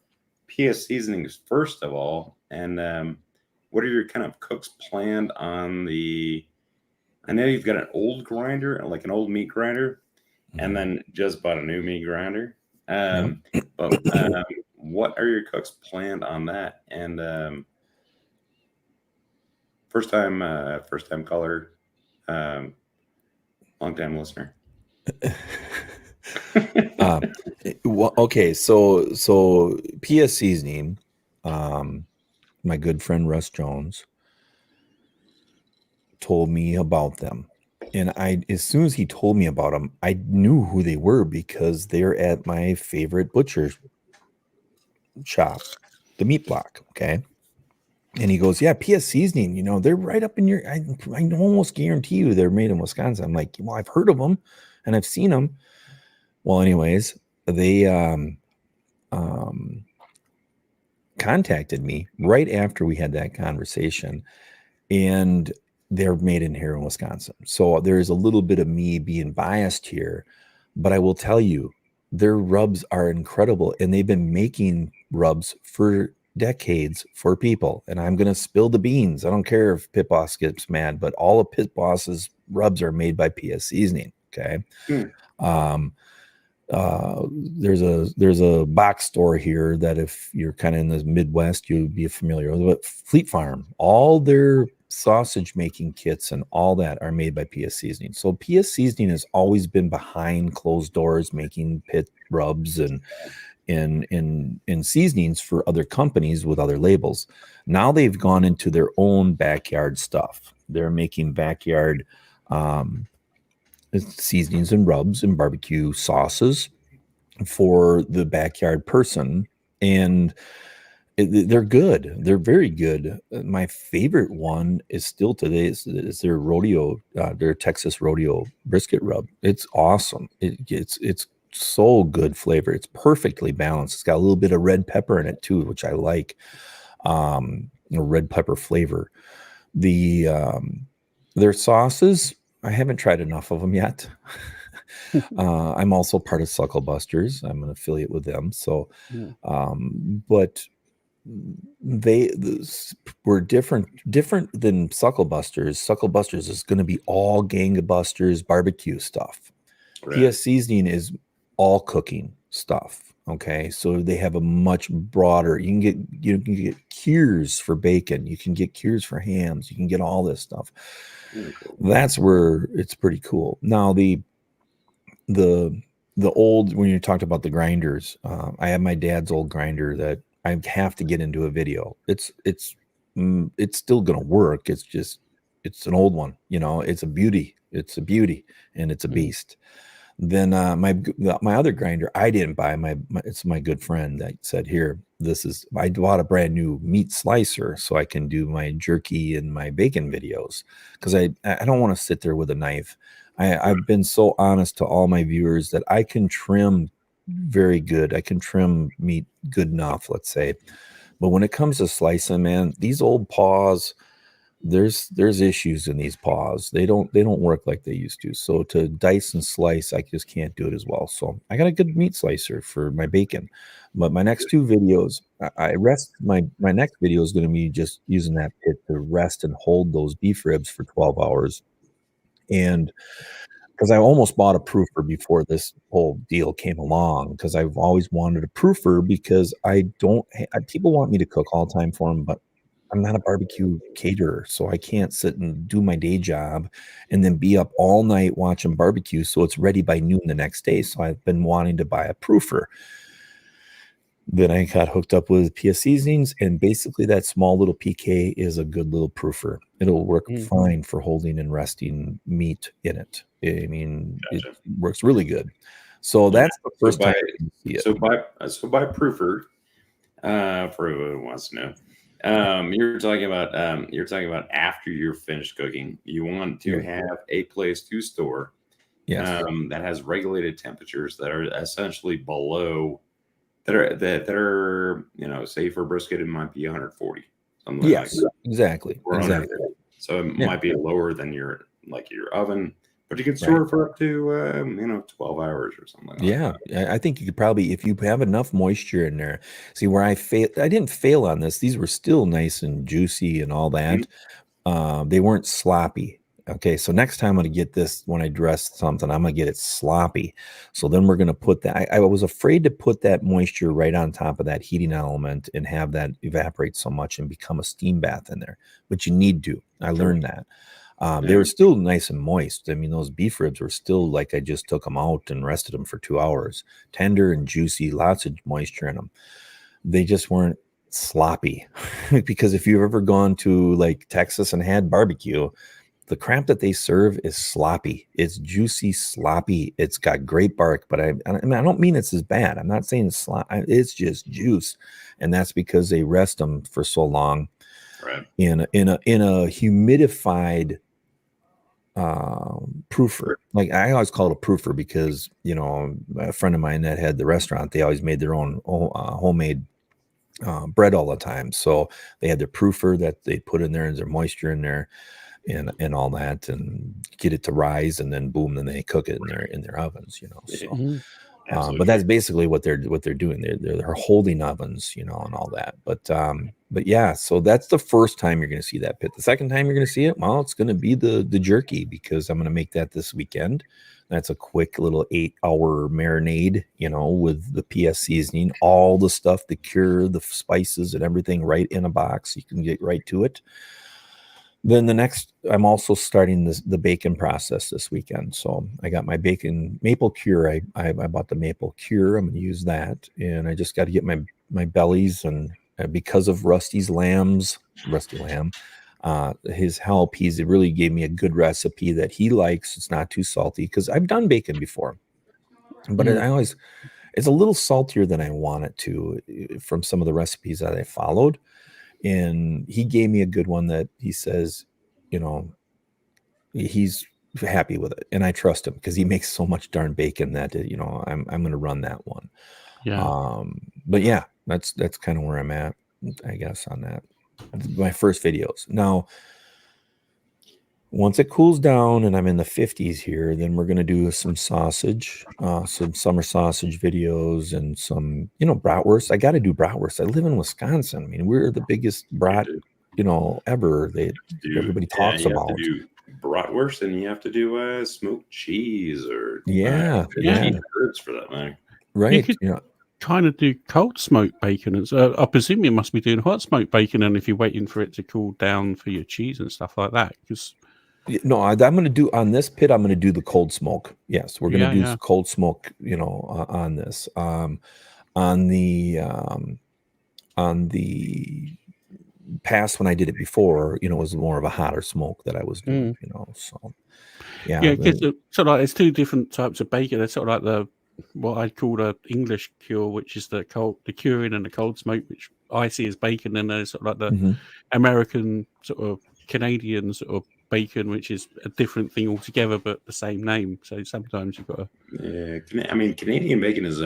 PS seasonings first of all? And what are your kind of cooks planned on the? I know you've got an old grinder, like an old meat grinder, and then just bought a new meat grinder. But what are your cooks planned on that? And first time caller, long time listener. Well, okay, so PS seasoning, my good friend Russ Jones told me about them, and as soon as he told me about them, I knew who they were because they're at my favorite butcher shop, the Meat Block. Okay. And he goes, yeah, PS seasoning, they're right up in your, I almost guarantee you they're made in Wisconsin. I'm like, well, I've heard of them and I've seen them. Well, anyways, they contacted me right after we had that conversation, and they're made in here in Wisconsin. So there's a little bit of me being biased here, but I will tell you, their rubs are incredible, and they've been making rubs for decades for people. And I'm going to spill the beans. I don't care if Pit Boss gets mad, but all of Pit Boss's rubs are made by PS seasoning. Okay. There's a box store here that if you're kind of in the Midwest, you'd be familiar with, but Fleet Farm, all their sausage making kits and all that are made by PS seasoning. So PS seasoning has always been behind closed doors making pit rubs and in seasonings for other companies with other labels. Now they've gone into their own backyard stuff. They're making backyard seasonings and rubs and barbecue sauces for the backyard person, and they're good. They're very good. My favorite one is still today is their rodeo, their Texas rodeo brisket rub. It's awesome. It's so good flavor. It's perfectly balanced. It's got a little bit of red pepper in it too, which I like. Red pepper flavor. Their sauces, I haven't tried enough of them yet. I'm also part of Suckle Busters. I'm an affiliate with them. So, but they were different than Suckle Busters. Suckle Busters is going to be all gangbusters barbecue stuff. Right. PS seasoning is all cooking stuff. Okay, so they have a much broader. You can get cures for bacon. You can get cures for hams. You can get all this stuff. That's where it's pretty cool. Now the old, when you talked about the grinders, I have my dad's old grinder that I have to get into a video. It's still gonna work. It's an old one. It's a beauty. And it's a beast. Then my other grinder I didn't buy. It's my good friend that said, here, I bought a brand new meat slicer so I can do my jerky and my bacon videos, because I don't want to sit there with a knife. I've been so honest to all my viewers that I can trim very good. I can trim meat good enough, let's say. But when it comes to slicing, man, these old paws, there's issues in these paws. They don't work like they used to. So to dice and slice, I just can't do it as well. So I got a good meat slicer for my bacon. But my next two videos, my next video is going to be just using that pit to rest and hold those beef ribs for 12 hours. And because I almost bought a proofer before this whole deal came along, because I've always wanted a proofer, because people want me to cook all the time for them, but I'm not a barbecue caterer, so I can't sit and do my day job and then be up all night watching barbecue so it's ready by noon the next day. So I've been wanting to buy a proofer. Then I got hooked up with PS Seasonings, and basically that small little PK is a good little proofer. It'll work fine for holding and resting meat in it. I mean, It works really good. So that's the first time you see it. So by proofer, for everyone who wants to know, you're talking about after you're finished cooking, you want to have a place to store that has regulated temperatures that are essentially below that are say for brisket it might be 140, something like that. Exactly. So it might be lower than your oven, but you can store it for up to 12 hours or something like that. I think you could probably, if you have enough moisture in there. See, where I didn't fail on this. These were still nice and juicy and all that. They weren't sloppy. Okay, so next time I'm going to get this, when I dress something, I'm going to get it sloppy. So then we're going to put that. I was afraid to put that moisture right on top of that heating element and have that evaporate so much and become a steam bath in there. But you need to. I learned that. They were still nice and moist. I mean, those beef ribs were still like I just took them out and rested them for 2 hours. Tender and juicy, lots of moisture in them. They just weren't sloppy. Because if you've ever gone to like Texas and had barbecue, the crap that they serve is sloppy. It's juicy, sloppy. It's got great bark, but I don't mean it's as bad. I'm not saying it's sloppy. It's just juice, and that's because they rest them for so long, in a humidified proofer. Like I always call it a proofer because a friend of mine that had the restaurant, they always made their own homemade bread all the time. So they had their proofer that they put in there and their moisture in there. And all that, and get it to rise, and then boom, then they cook it in their ovens, So, but that's basically what they're doing. They're holding ovens, and all that. But yeah, so that's the first time you're going to see that pit. The second time you're going to see it, well, it's going to be the jerky, because I'm going to make that this weekend. That's a quick little 8-hour marinade, with the PS seasoning, all the stuff, the cure, the spices, and everything right in a box. You can get right to it. Then I'm also starting the bacon process this weekend. So I got my bacon maple cure. I bought the maple cure. I'm going to use that. And I just got to get my bellies, and because of Rusty Lamb, his help, he really gave me a good recipe that he likes. It's not too salty, because I've done bacon before, but it's a little saltier than I want it to, from some of the recipes that I followed. And he gave me a good one that he says, he's happy with it, and I trust him because he makes so much darn bacon that I'm going to run that one. But yeah, that's kind of where I'm at, I guess, on that. My first videos. Now, once it cools down and I'm in the 50s here, then we're going to do some sausage, some summer sausage videos, and some, bratwurst. I got to do bratwurst. I live in Wisconsin. I mean, we're the biggest brat, ever. Everybody talks about. You have to do bratwurst, and you have to do smoked cheese or herbs for that matter. Right. You could kind of do cold smoked bacon. I presume you must be doing hot smoked bacon, and if you're waiting for it to cool down for your cheese and stuff like that, because. No, I'm going to do on this pit. I'm going to do the cold smoke. Yes, we're going to do cold smoke. On this. On the past when I did it before, you know, it was more of a hotter smoke that I was doing, you know. So yeah, because sort of like there's two different types of bacon. There's sort of like what I'd call the English cure, which is the curing and the cold smoke, which I see as bacon, and there's sort of like the American sort of Canadian sort of bacon, which is a different thing altogether, but the same name. So sometimes you've got to. Yeah, I mean, Canadian bacon is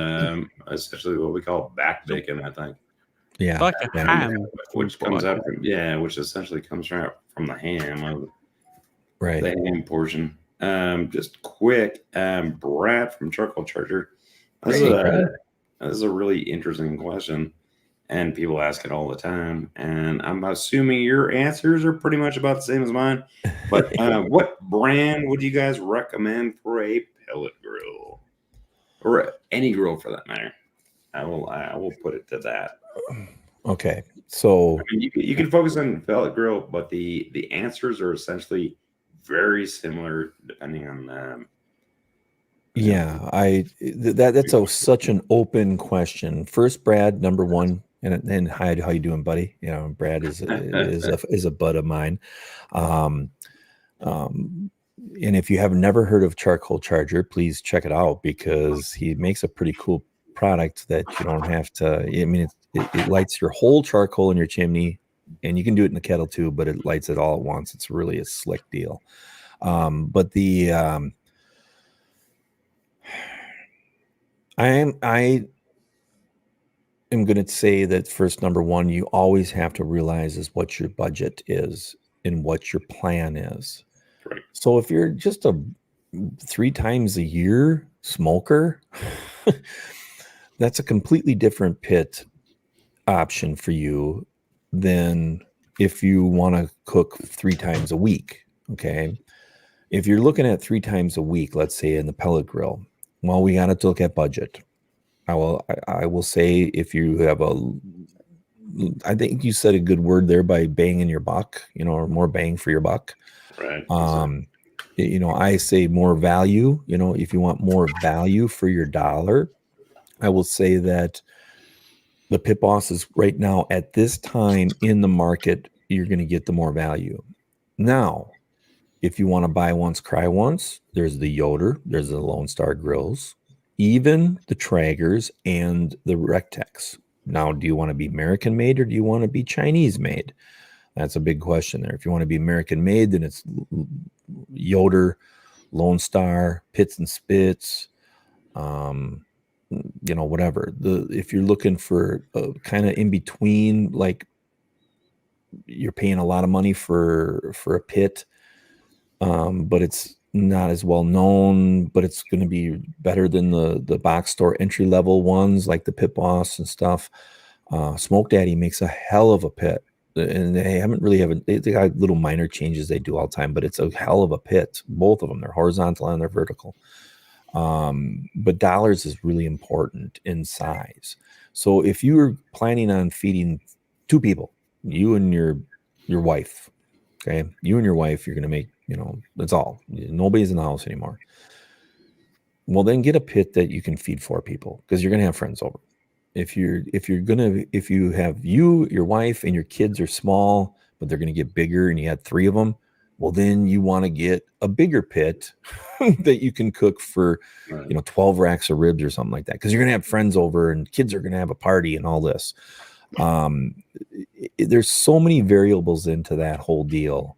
essentially what we call back bacon, I think. Yeah, like a ham, which comes out from which essentially comes from the ham of right. the ham portion. Just quick, Brad from Charcoal Charger. This is a really interesting question, and people ask it all the time. And I'm assuming your answers are pretty much about the same as mine. But what brand would you guys recommend for a pellet grill, or any grill for that matter? I will put it to that. Okay, so I mean, you can focus on pellet grill, but the answers are essentially very similar depending on. That's such an open question. First, Brad, number one, and hi, how you doing, buddy? You know, Brad is a bud of mine. And if you have never heard of Charcoal Charger, please check it out, because he makes a pretty cool product that you don't have to. I mean, it lights your whole charcoal in your chimney, and you can do it in the kettle too, but it lights it all at once. It's really a slick deal. But the I am going to say that first, number one, you always have to realize is what your budget is and what your plan is. Right. So if you're just a 3 times a year smoker, that's a completely different pit option for you than if you want to cook 3 times a week. Okay. If you're looking at 3 times a week, let's say in the pellet grill, well, we got to look at budget. I will say, if you have I think you said a good word there by banging your buck, you know, or more bang for your buck. Right. You know, I say more value. You know, if you want more value for your dollar, I will say that the Pit Boss is right now at this time in the market, you're going to get the more value. Now, if you want to buy once, cry once, there's the Yoder, there's the Lone Star Grills, even the Traegers and the Rectex. Now, do you want to be American made or do you want to be Chinese made? That's a big question there. If you want to be American made, then it's Yoder, Lone Star, Pits and Spits, you know, whatever. If you're looking for kind of in between, like you're paying a lot of money for a pit, but it's not as well known, but it's going to be better than the box store entry level ones like the Pit Boss and stuff. Smoke Daddy makes a hell of a pit, and they got little minor changes they do all the time, but it's a hell of a pit. Both of them, they're horizontal and they're vertical. But dollars is really important in size. So if you're planning on feeding 2 people, you and your wife, okay, you and your wife, you're going to make, you know, that's all. Nobody's in the house anymore. Well, then get a pit that you can feed 4 people, because you're going to have friends over. If you have your wife and your kids are small, but they're going to get bigger and you had 3 of them, well, then you want to get a bigger pit that you can cook for, you know, 12 racks of ribs or something like that, because you're going to have friends over and kids are going to have a party and all this. There's so many variables into that whole deal.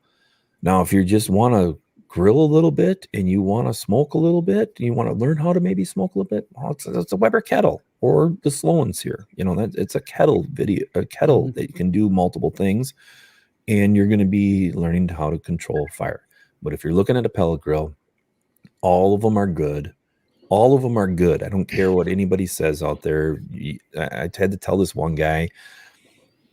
Now, if you just want to grill a little bit and you want to smoke a little bit, you want to learn how to maybe smoke a little bit, well, it's a Weber kettle or the Sloan's here. You know, that it's a kettle that you can do multiple things, and you're going to be learning how to control fire. But if you're looking at a pellet grill, all of them are good. All of them are good. I don't care what anybody says out there. I had to tell this one guy,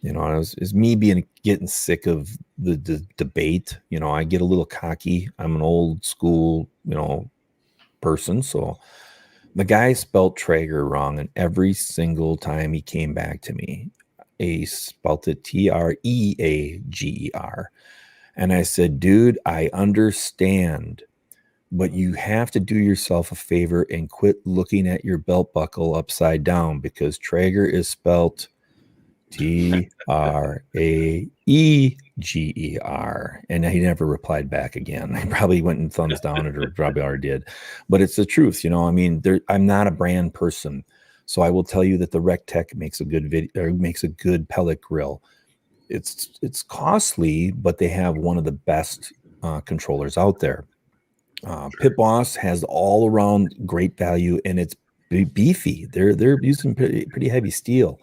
you know, it's me getting sick of the debate. You know, I get a little cocky. I'm an old school, you know, person. So the guy spelt Traeger wrong, and every single time he came back to me, he spelt it Treager. And I said, dude, I understand, but you have to do yourself a favor and quit looking at your belt buckle upside down, because Traeger is spelt Traeger. And he never replied back again. He probably went and thumbs down it, or probably already did. But it's the truth, I mean, I'm not a brand person, so I will tell you that the RecTech makes a good makes a good pellet grill. It's costly, but they have one of the best controllers out there. Pit Boss has all around great value, and it's beefy. They're using pretty heavy steel.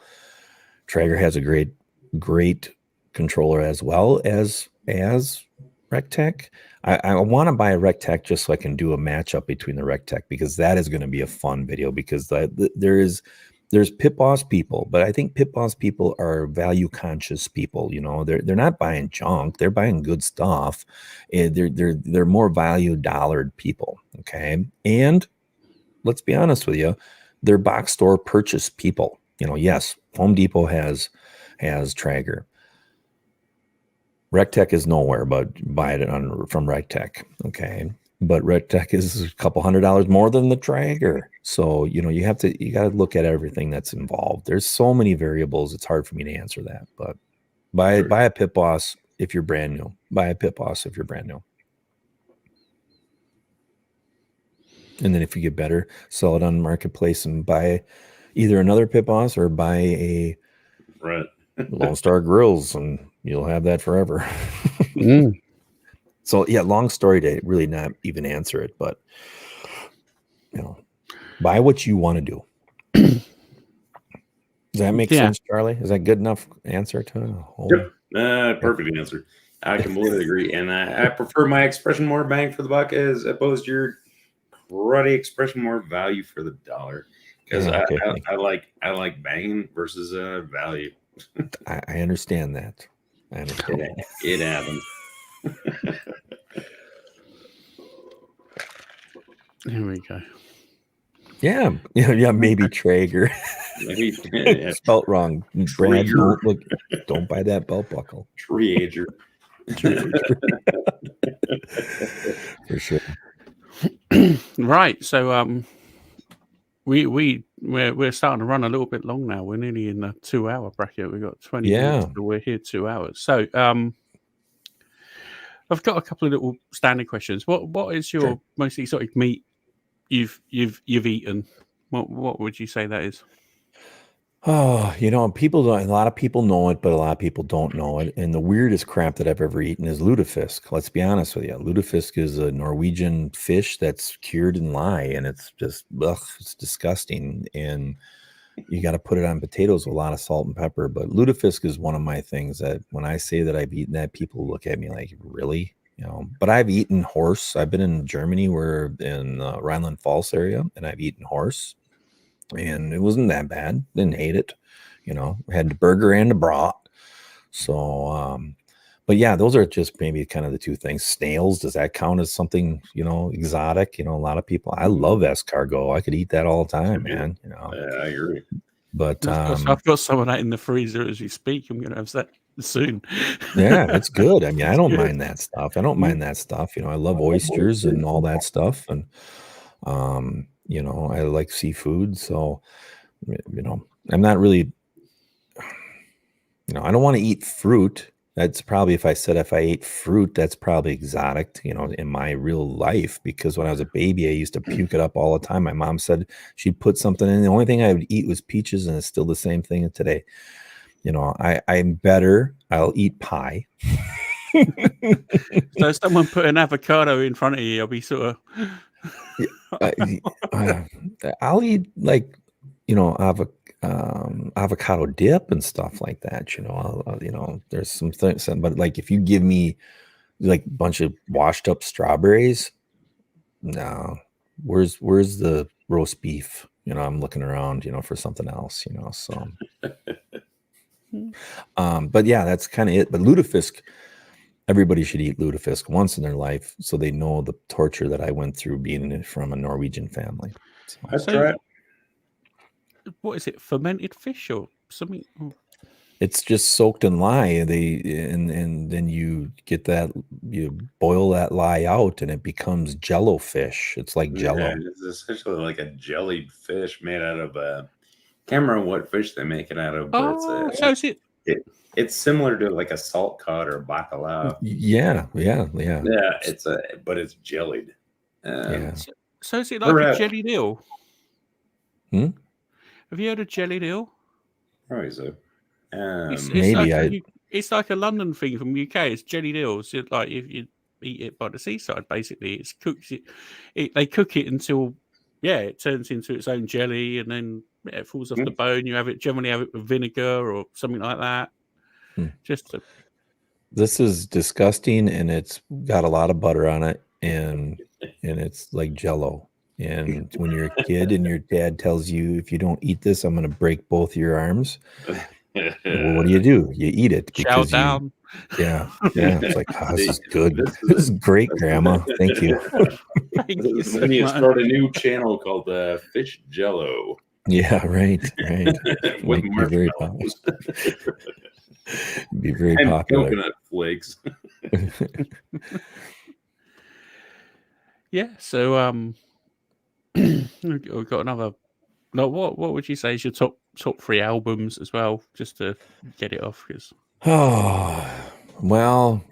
Traeger has a great controller as well as RecTech. I want to buy a RecTech just so I can do a matchup between the RecTech, because that is going to be a fun video, because there's Pit Boss people, but I think Pit Boss people are value conscious people. They're not buying junk, they're buying good stuff. They're more value dollared people. Okay. And let's be honest with you, they're box store purchase people. Yes, Home Depot has Traeger. RecTech is nowhere, but buy it from RecTech. Okay. But RecTech is a couple $100 more than the Traeger. So, you got to look at everything that's involved. There's so many variables. It's hard for me to answer that, but buy a Pit Boss if you're brand new. Buy a Pit Boss if you're brand new. And then if you get better, sell it on the marketplace and buy either another Pit Boss or buy a Lone Star Grills, and you'll have that forever. So yeah, long story to really not even answer it, but buy what you want to do. Does that make sense, Charlie? Is that good enough answer to? Yep, perfect answer. I completely agree, and I prefer my expression more bang for the buck as opposed to your cruddy expression more value for the dollar, because I like banging versus value. I understand that. I understand. It happens. Here we go. Yeah, maybe Traeger. Maybe spelt wrong. Brad, don't buy that belt buckle. Traeger. For sure. Right. So we're starting to run a little bit long now. We're nearly in the 2-hour bracket. We've got 20 minutes, so we're here 2 hours. So I've got a couple of little standard questions. What is your most exotic meat you've eaten? What would you say that is? Oh, people don't. A lot of people know it, but a lot of people don't know it. And the weirdest crap that I've ever eaten is lutefisk. Let's be honest with you. Lutefisk is a Norwegian fish that's cured in lye, and it's just it's disgusting. And you got to put it on potatoes with a lot of salt and pepper. But lutefisk is one of my things that when I say that I've eaten that, people look at me like, really? But I've eaten horse. I've been in Germany, we're in the Rhineland-Pfalz area, and I've eaten horse, and it wasn't that bad. Didn't hate it. Had the burger and the brat. So, but yeah, those are just maybe kind of the two things. Snails, does that count as something, exotic? A lot of people, I love escargot. I could eat that all the time, man. Yeah, I agree. But I've got some of that in the freezer as we speak. I'm going to have that soon. Yeah, it's good. I mean, I don't mind that stuff. I love oysters and all that stuff. And, I like seafood. So, I'm not really, I don't want to eat fruit. That's probably, if I ate fruit, that's probably exotic, in my real life, because when I was a baby, I used to puke it up all the time. My mom said she'd put something in. The only thing I would eat was peaches, and it's still the same thing today. I'm better. I'll eat pie. So if someone put an avocado in front of you, I'll be sort of. I'll eat avocado dip and stuff like that. There's some things, but like if you give me like a bunch of washed up strawberries, no. Where's the roast beef? I'm looking around, for something else, so. But yeah, that's kind of it. But lutefisk, everybody should eat lutefisk once in their life, so they know the torture that I went through being from a Norwegian family. That's right. What is it? Fermented fish or something? It's just soaked in lye. And then you get that, you boil that lye out, and it becomes jello fish. It's like jello. Yeah, it's essentially like a jellied fish made out of Can't remember what fish they make it out of, but so is it? it's similar to like a salt cod or bacalao. Yeah. Yeah, but it's jellied. Yeah. So is it like a jellied eel? Hmm? Have you heard of jellied eel? Probably so. Maybe it's like a London thing from UK. It's jellied eels. It's like if you eat it by the seaside, basically, it's cooked. They cook it until it turns into its own jelly, and then it falls off the bone. You generally have it with vinegar or something like that. This is disgusting, and it's got a lot of butter on it, and it's like Jello. And when you're a kid and your dad tells you, if you don't eat this, I'm going to break both your arms. Well, what do? You eat it because down. Yeah. It's like, this is good. This is great, Grandma. Thank you. Thank you so Then you much. start a new channel called Fish Jello. Yeah, right. With Be very popular. Be very and popular. Coconut flakes. Yeah. So we've got another. No, what would you say is your top 3 albums as well, just to get it off? Because well,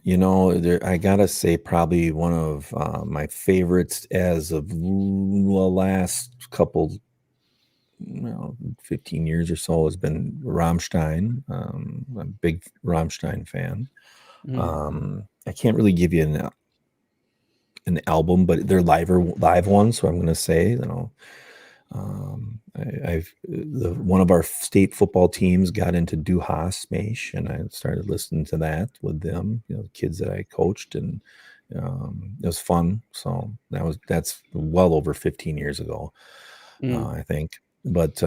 I gotta say probably one of my favorites as of the last couple 15 years or so has been Rammstein. I'm a big Rammstein fan. I can't really give you an album, but they're live ones, so I'm going to say, one of our state football teams got into Du Hast Mesh, and I started listening to that with them, kids that I coached, and it was fun. So that's well over 15 years ago, I think. But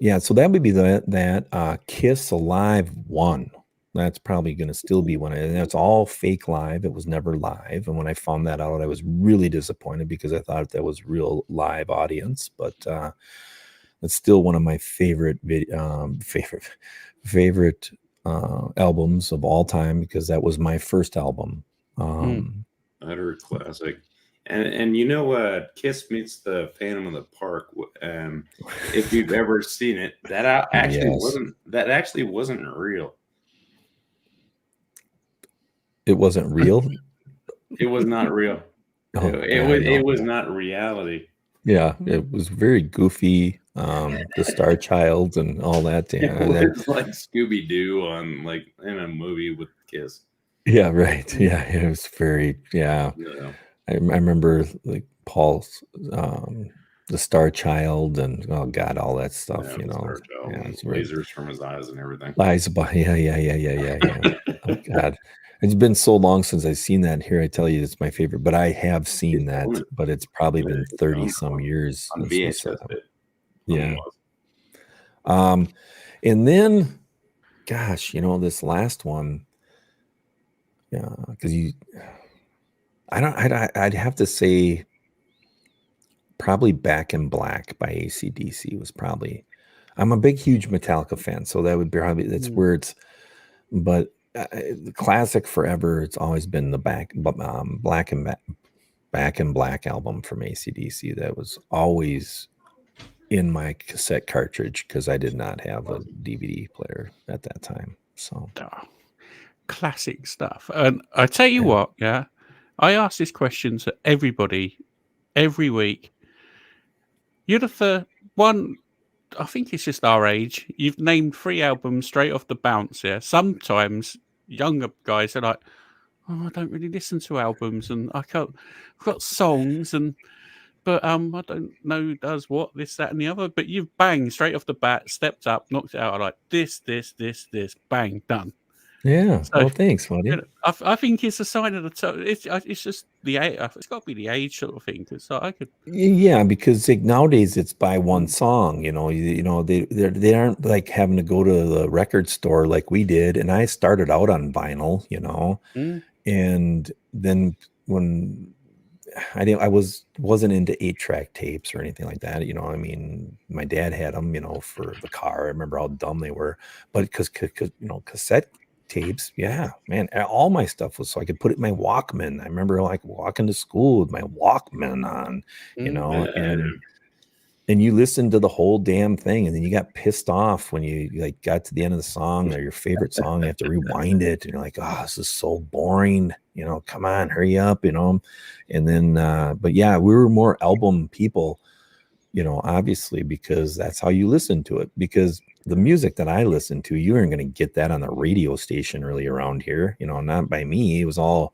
yeah, so that would be that Kiss Alive 1. That's probably going to still be one. And it's all fake live. It was never live. And when I found that out, I was really disappointed because I thought that was real live audience. But it's still one of my favorite albums of all time, because that was my first album. Utter classic. And Kiss meets the Phantom of the Park. If you've ever seen it, that actually wasn't real. It wasn't real. It was not real. It was not reality. Yeah, it was very goofy. The Star Child and all that. Yeah, it was like Scooby Doo in a movie with Kiss. Yeah, right. Yeah, it was very. Yeah. I remember like Paul's the Star Child and all that stuff. Star Child, lasers from his eyes and everything. Yeah. Oh God. It's been so long since I've seen that. Here, I tell you, it's my favorite. But I have seen that. But it's probably been 30 some years. On VHS. Yeah. And then, gosh, this last one. Yeah, because I'd have to say probably Back in Black by AC/DC was probably. I'm a huge Metallica fan, so that would be probably that's where it's. But the classic forever, it's always been the Back in Black album from AC/DC. That was always in my cassette cartridge because I did not have a DVD player at that time. So classic stuff. And I tell you what, I ask this question to everybody every week. You're the third one. I think it's just our age. You've named 3 albums straight off the bounce. Yeah, sometimes younger guys are like, "Oh, I don't really listen to albums, and I've got songs, but I don't know who does what, this, that, and the other." But you've banged straight off the bat, stepped up, knocked it out like this, bang, done. Yeah. So, thanks, buddy. I think it's a sign of the time. It's just the age. It's got to be the age sort of thing. Because I could. Yeah, because nowadays it's by one song. They aren't like having to go to the record store like we did. And I started out on vinyl, and then when I wasn't into 8-track tapes or anything like that. I mean, my dad had them, for the car. I remember how dumb they were, but because cassette tapes, yeah, man, all my stuff was so I could put it in my Walkman. I remember like walking to school with my Walkman on, and you listened to the whole damn thing, and then you got pissed off when you like got to the end of the song or your favorite song. You have to rewind it, and you're like, oh, this is so boring. Come on, hurry up, And then, but yeah, we were more album people, obviously, because that's how you listen to it. Because the music that I listened to, you aren't going to get that on the radio station really around here, not by me. It was all,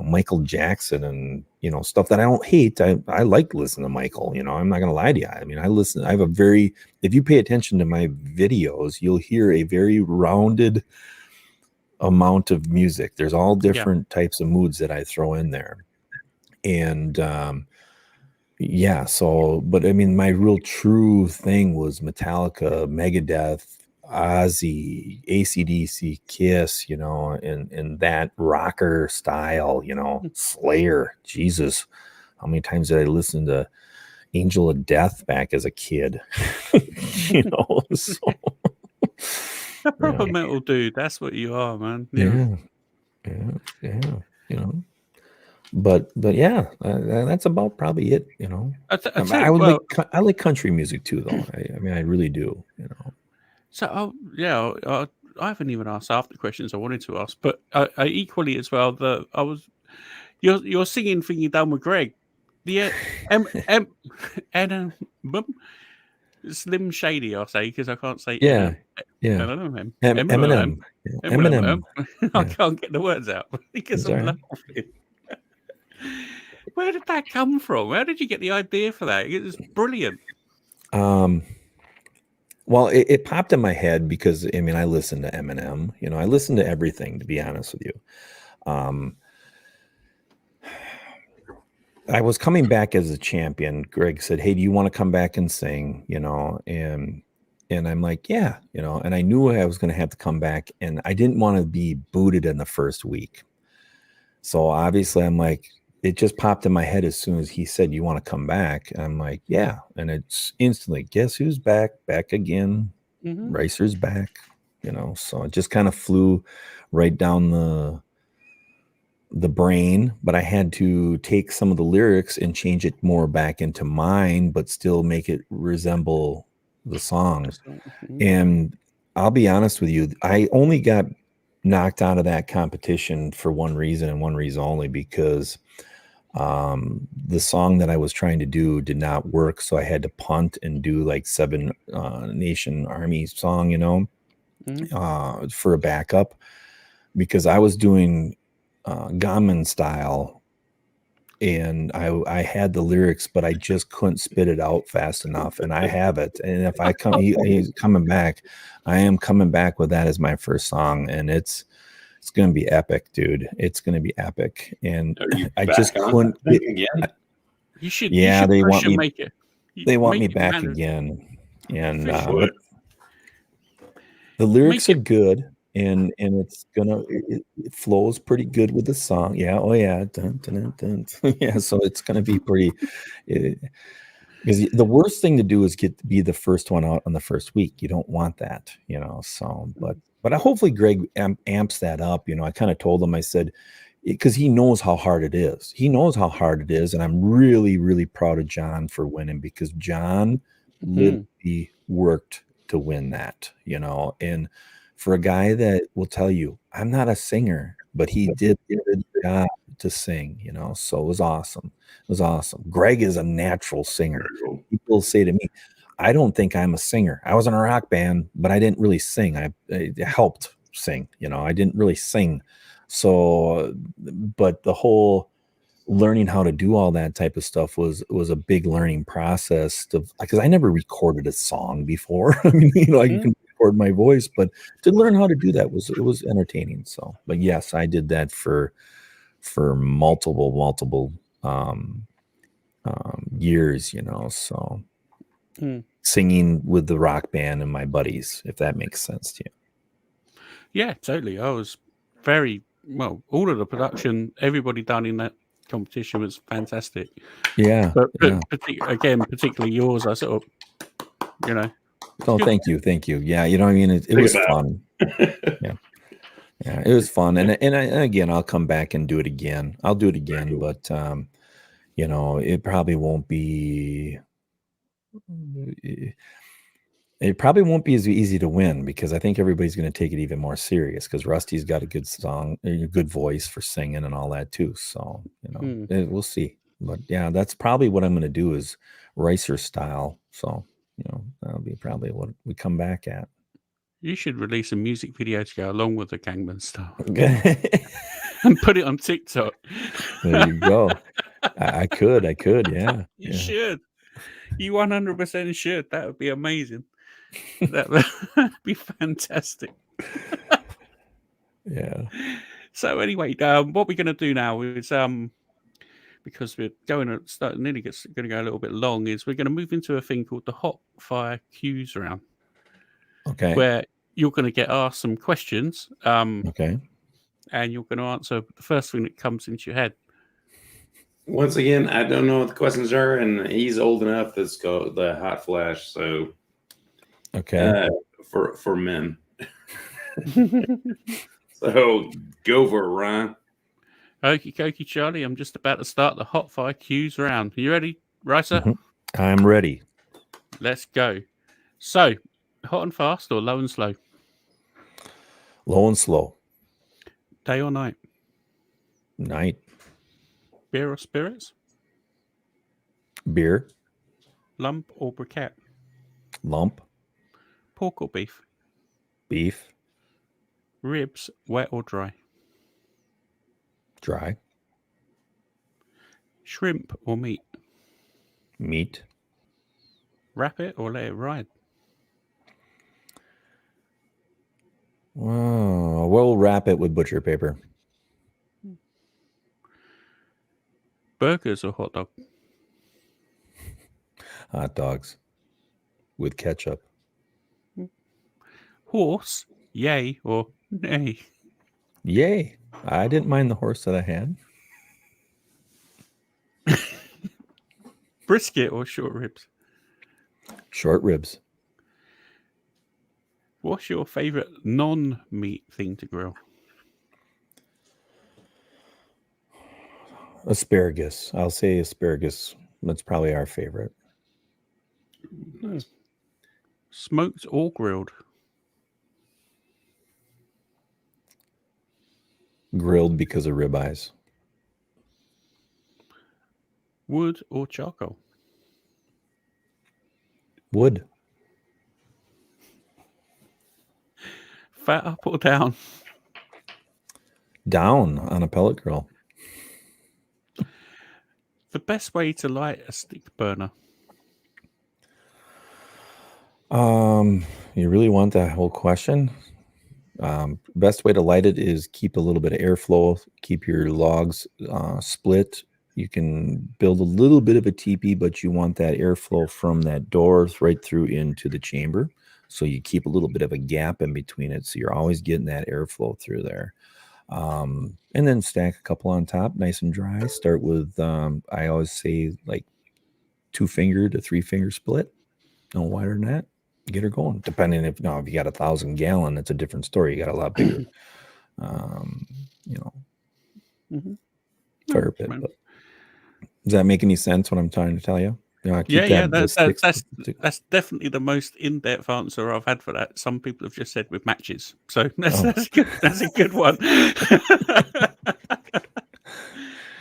Michael Jackson and, stuff that I don't hate. I like listening to Michael, I'm not going to lie to you. I mean, if you pay attention to my videos, you'll hear a very rounded amount of music. There's all different types of moods that I throw in there. And, but I mean, my real true thing was Metallica, Megadeth, Ozzy, AC/DC, Kiss, and that rocker style, Slayer. Jesus, how many times did I listen to Angel of Death back as a kid? So a proper metal dude. That's what you are, man. Yeah. But yeah, that's about probably it. I like country music too, though. I really do. So, I haven't even asked half the questions I wanted to ask, but I equally as well. You're singing thing you done with Greg, the Slim Shady, I'll say, because I can't say Eminem. I can't get the words out because I'm laughing. Where did that come from? How did you get the idea for that? It was brilliant. Well, it popped in my head because, I listen to Eminem. I listen to everything, to be honest with you. I was coming back as a champion. Greg said, hey, do you want to come back and sing? And I'm like, yeah, and I knew I was going to have to come back, and I didn't want to be booted in the first week. So obviously I'm like, it just popped in my head as soon as he said, you want to come back? And I'm like, yeah. And it's instantly, guess who's back again? Mm-hmm. Racer's back, so it just kind of flew right down the brain, but I had to take some of the lyrics and change it more back into mine, but still make it resemble the song. Mm-hmm. And I'll be honest with you, I only got knocked out of that competition for one reason and one reason only, because the song that I was trying to do did not work. So I had to punt and do like Seven Nation Army song, Mm-hmm. For a backup, because I was doing Gammon style, and I had the lyrics, but I just couldn't spit it out fast enough. And I have it. And if I come, he's coming back. I am coming back with that as my first song, and it's going to be epic, dude. It's going to be epic. And I just couldn't. You should. Yeah, they want me. Make it. They want me back again, and but the lyrics are good. And it's it flows pretty good with the song. Yeah. Oh yeah. Dun, dun, dun, dun. Yeah. So it's gonna be pretty. Because the worst thing to do is be the first one out on the first week. You don't want that, So, but hopefully Greg amps that up. I kind of told him. I said, because he knows how hard it is. He knows how hard it is, and I'm really, really proud of John for winning, because John literally worked to win that. And for a guy that will tell you, I'm not a singer, but he did a good job to sing, so it was awesome. It was awesome. Greg is a natural singer. People say to me, I don't think I'm a singer. I was in a rock band, but I didn't really sing. I helped sing, I didn't really sing. So, but the whole learning how to do all that type of stuff was a big learning process, because I never recorded a song before. I mean, you can record my voice, but to learn how to do that was entertaining. So, but yes, I did that for multiple years, so singing with the rock band and my buddies, if that makes sense to you. Yeah, totally. I was very well. All of the production, everybody done in that competition was fantastic. Yeah, but particularly yours, I sort of, Oh, thank you. Yeah, it was fun. Yeah, it was fun, and again, I'll come back and do it again. I'll do it again, but it probably won't be it probably won't be as easy to win because I think everybody's going to take it even more serious because Rusty's got a good song, a good voice for singing and all that too. So, we'll see. But yeah, that's probably what I'm going to do is Ricer style. So, that'll be probably what we come back at. You should release a music video to go along with the Gangnam Style and put it on TikTok. There you go. I could, yeah. You should. You 100% should. That would be amazing. That would be fantastic. Yeah. So anyway, what we're going to do now is because we're nearly going to go a little bit long, is we're going to move into a thing called the Hot Fire Cues round. Okay. Where you're going to get asked some questions. Okay. And you're going to answer the first thing that comes into your head. Once again, I don't know what the questions are, and he's old enough. That's called the hot flash. So, okay, for men. So go for it, Ryan. Okie dokie, Charlie. I'm just about to start the hot fire cues round. Are you ready, Ricer? Mm-hmm. I'm ready. Let's go. So, hot and fast or low and slow? Low and slow. Day or night? Night. Beer or spirits? Beer. Lump or briquette? Lump. Pork or beef? Beef. Ribs, wet or dry? Dry. Shrimp or meat? Meat. Wrap it or let it ride? Oh, we'll wrap it with butcher paper. Burgers or hot dog? Hot dogs with ketchup. Horse, yay or nay? Yay. I didn't mind the horse that I had. Brisket or short ribs? Short ribs. What's your favorite non-meat thing to grill? Asparagus. I'll say asparagus. That's probably our favorite. Smoked or grilled? Grilled because of ribeyes. Wood or charcoal? Wood. Fat up or down? Down on a pellet grill. The best way to light a stick burner? You really want that whole question? Best way to light it is keep a little bit of airflow, keep your logs split. You can build a little bit of a teepee, but you want that airflow from that door right through into the chamber. So you keep a little bit of a gap in between it. So you're always getting that airflow through there. And then stack a couple on top, nice and dry. Start with, I always say like 2-finger to 3-finger split. No wider than that. Get her going. Depending if you got 1,000 gallon, it's a different story. You got a lot bigger, fire pit. But does that make any sense? What I'm trying to tell you? That's definitely the most in-depth answer I've had for that. Some people have just said with matches, so that's good. That's a good one.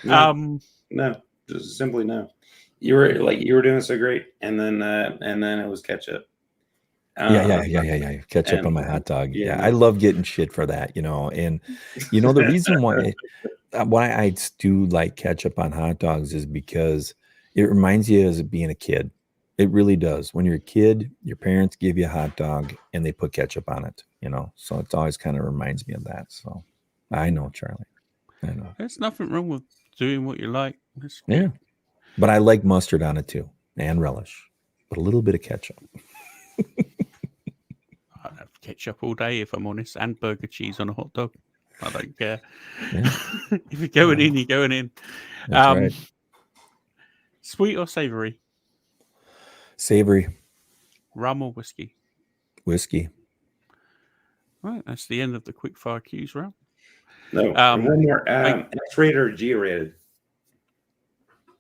No, just simply no. You were doing so great, and then it was ketchup. Yeah. Ketchup on my hot dog. Yeah, I love getting shit for that, And the reason why I do like ketchup on hot dogs is because it reminds you of being a kid. It really does. When you're a kid, your parents give you a hot dog and they put ketchup on it, So it's always kind of reminds me of that. So I know, Charlie. I know. There's nothing wrong with doing what you like. Yeah. But I like mustard on it too, and relish, but a little bit of ketchup. I'd have ketchup all day if I'm honest, and burger cheese on a hot dog. I don't care. Yeah. If you're going in, you're going in. That's right. Sweet or savory? Savory. Rum or whiskey? Whiskey. Right, that's the end of the quick fire cues round. No, one more. X-rated or G-rated?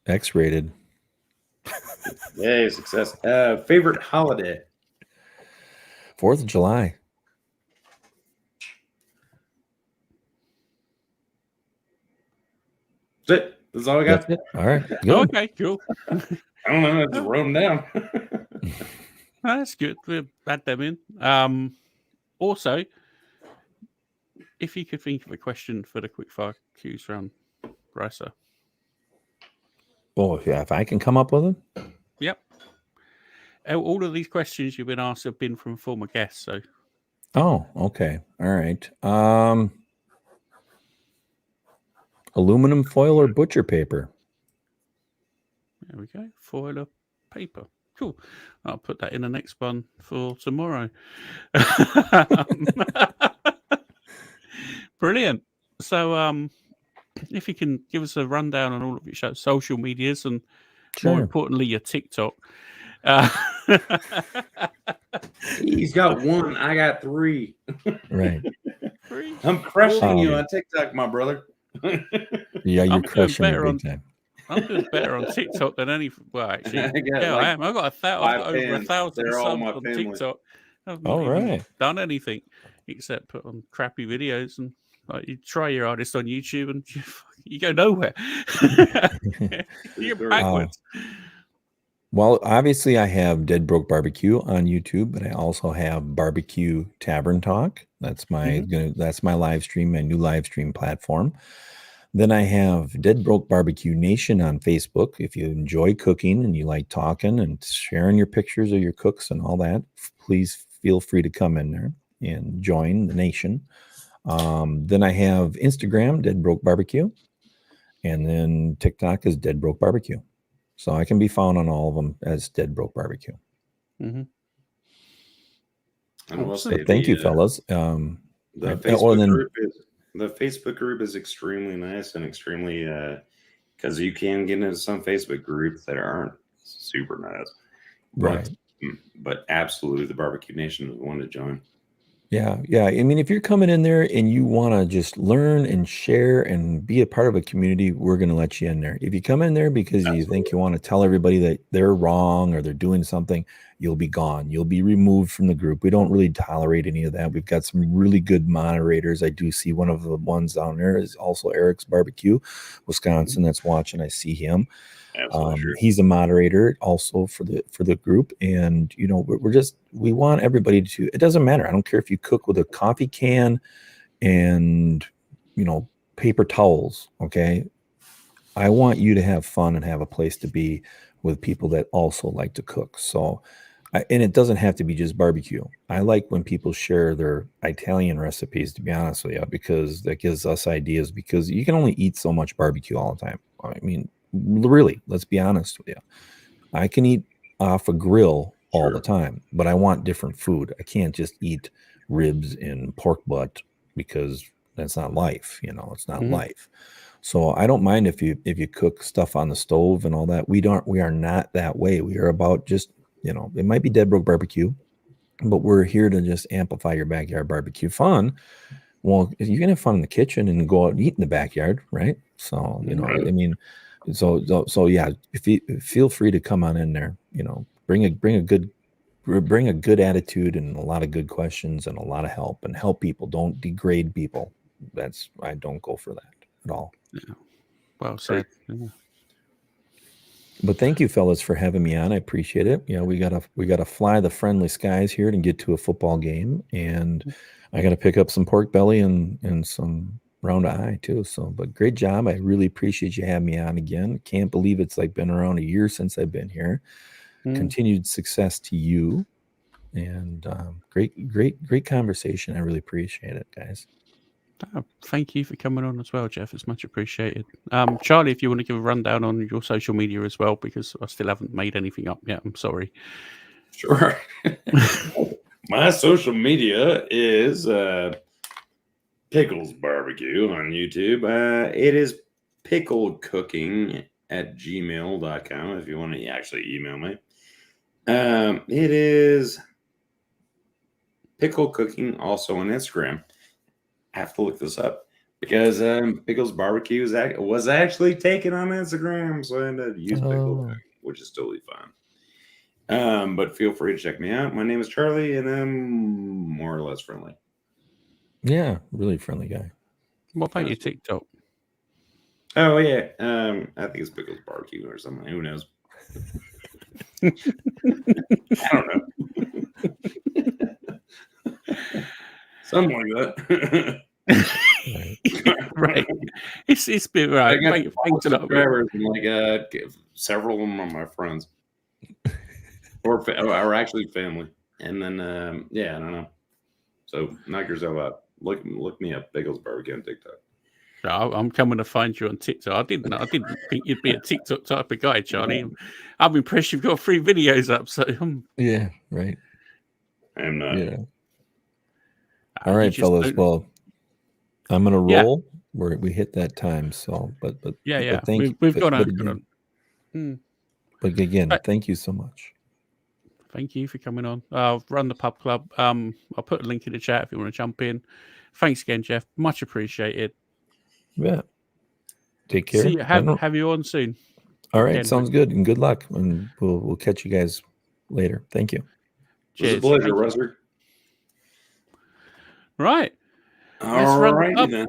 X-rated. Yay, success. Favorite holiday? 4th of July. That's it. That's all I got. That's it. All right. Good. Okay, cool. I don't know. I just wrote them down. That's good. We'll add them in. Also, if you could think of a question for the quickfire Q's round, Ricer. Oh, yeah. If I can come up with them. Yep. All of these questions you've been asked have been from former guests. So. Oh, okay. All right. Aluminum foil or butcher paper? There we go. Foil or paper. Cool. I'll put that in the next one for tomorrow. Brilliant. So, if you can give us a rundown on all of your social medias and more importantly, your TikTok. He's got 1. I got 3. Right. I'm crushing you on TikTok, my brother. Yeah, you're crushing me big time. I'm doing better on TikTok than any. Well, actually, I am. I've got over 1,000 subs on TikTok. I haven't even done anything except put on crappy videos and you try your artist on YouTube and you go nowhere. You're backwards. Well, obviously, I have Dead Broke BBQ on YouTube, but I also have BBQ Tavern Talk. That's my live stream, my new live stream platform. Then I have Dead Broke BBQ Nation on Facebook. If you enjoy cooking and you like talking and sharing your pictures of your cooks and all that, please feel free to come in there and join the nation. Then I have Instagram, Dead Broke BBQ, and then TikTok is Dead Broke BBQ. So I can be found on all of them as Dead Broke BBQ. And I will say thank you, fellas. The Facebook group is extremely nice and extremely because you can get into some Facebook groups that aren't super nice, right? But absolutely, the BBQ Nation is one to join. Yeah. I mean, if you're coming in there and you want to just learn and share and be a part of a community, we're going to let you in there. If you come in there because you think you want to tell everybody that they're wrong or they're doing something, you'll be gone. You'll be removed from the group. We don't really tolerate any of that. We've got some really good moderators. I do see one of the ones down there is also Eric's Barbecue, Wisconsin, that's watching. I see him. He's a moderator also for the group, and we want everybody to. It doesn't matter. I don't care if you cook with a coffee can and paper towels. Okay, I want you to have fun and have a place to be with people that also like to cook. So, and it doesn't have to be just barbecue. I like when people share their Italian recipes, to be honest with you, because that gives us ideas. Because you can only eat so much barbecue all the time. I mean. Really, let's be honest with you. I can eat off a grill all the time, but I want different food. I can't just eat ribs and pork butt because that's not life. It's not life. So I don't mind if you cook stuff on the stove and all that. We are not that way. We are about just, it might be Dead Broke BBQ, but we're here to just amplify your backyard barbecue fun. Well, you can have fun in the kitchen and go out and eat in the backyard, right? So, I mean, So yeah, feel free to come on in there. Bring a good attitude and a lot of good questions and a lot of help and help people. Don't degrade people. I don't go for that at all. Yeah. Well said. Yeah. But thank you, fellas, for having me on. I appreciate it. We gotta fly the friendly skies here and get to a football game, and I gotta pick up some pork belly and some round eye too. So, but great job. I really appreciate you having me on again. Can't believe it's been around a year since I've been here. Continued success to you, and great conversation. I really appreciate it, guys. Oh, thank you for coming on as well, Jeff. It's much appreciated. Charlie, if you want to give a rundown on your social media as well, because I still haven't made anything up yet. I'm sorry. Sure. My social media is Pickles Barbecue on YouTube. It is pickledcooking@gmail.com if you want to actually email me. It is Pickle Cooking also on Instagram. I have to look this up because Pickles Barbecue was actually taken on Instagram, so I ended up using Pickle Cooking. which is totally fine. But feel free to check me out. My name is Charlie, and I'm more or less friendly. Yeah, really friendly guy. What about your TikTok? Oh yeah, I think it's Pickles Barbecue or something. Who knows? I don't know. Something like that. Right. It's been right. I got Thanks a lot. subscribers, and like several of them are my friends, or actually family. And then yeah, I don't know. So knock yourself out. Look me up, Pickles Barbecue on TikTok. I'm coming to find you on TikTok. I didn't think you'd be a TikTok type of guy, Charlie. I'm impressed you've got 3 videos up. So yeah, right. I am not. Yeah. All right, fellas. Well, I'm gonna roll. We hit that time. So, but yeah. But thank you. We've gone on. But again, thank you so much. Thank you for coming on. I'll run the pub club. I'll put a link in the chat if you want to jump in. Thanks again, Jeff. Much appreciated. Yeah. Take care. See you, have you on soon. All right, sounds good, and good luck. And we'll catch you guys later. Thank you. Cheers. It was a pleasure, Russell. Right. All right, then.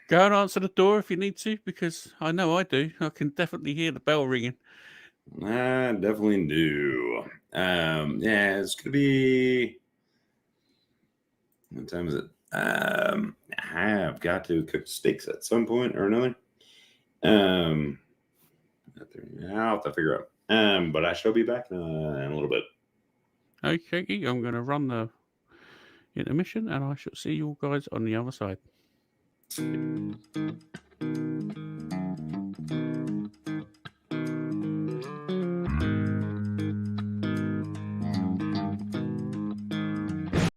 Go and answer the door if you need to, because I know I do. I can definitely hear the bell ringing. I definitely do. Yeah, it's gonna be. What time is it? I've got to cook steaks at some point or another. I'll have to figure out. But I shall be back in a little bit. Okay, I'm going to run the intermission, and I shall see you guys on the other side.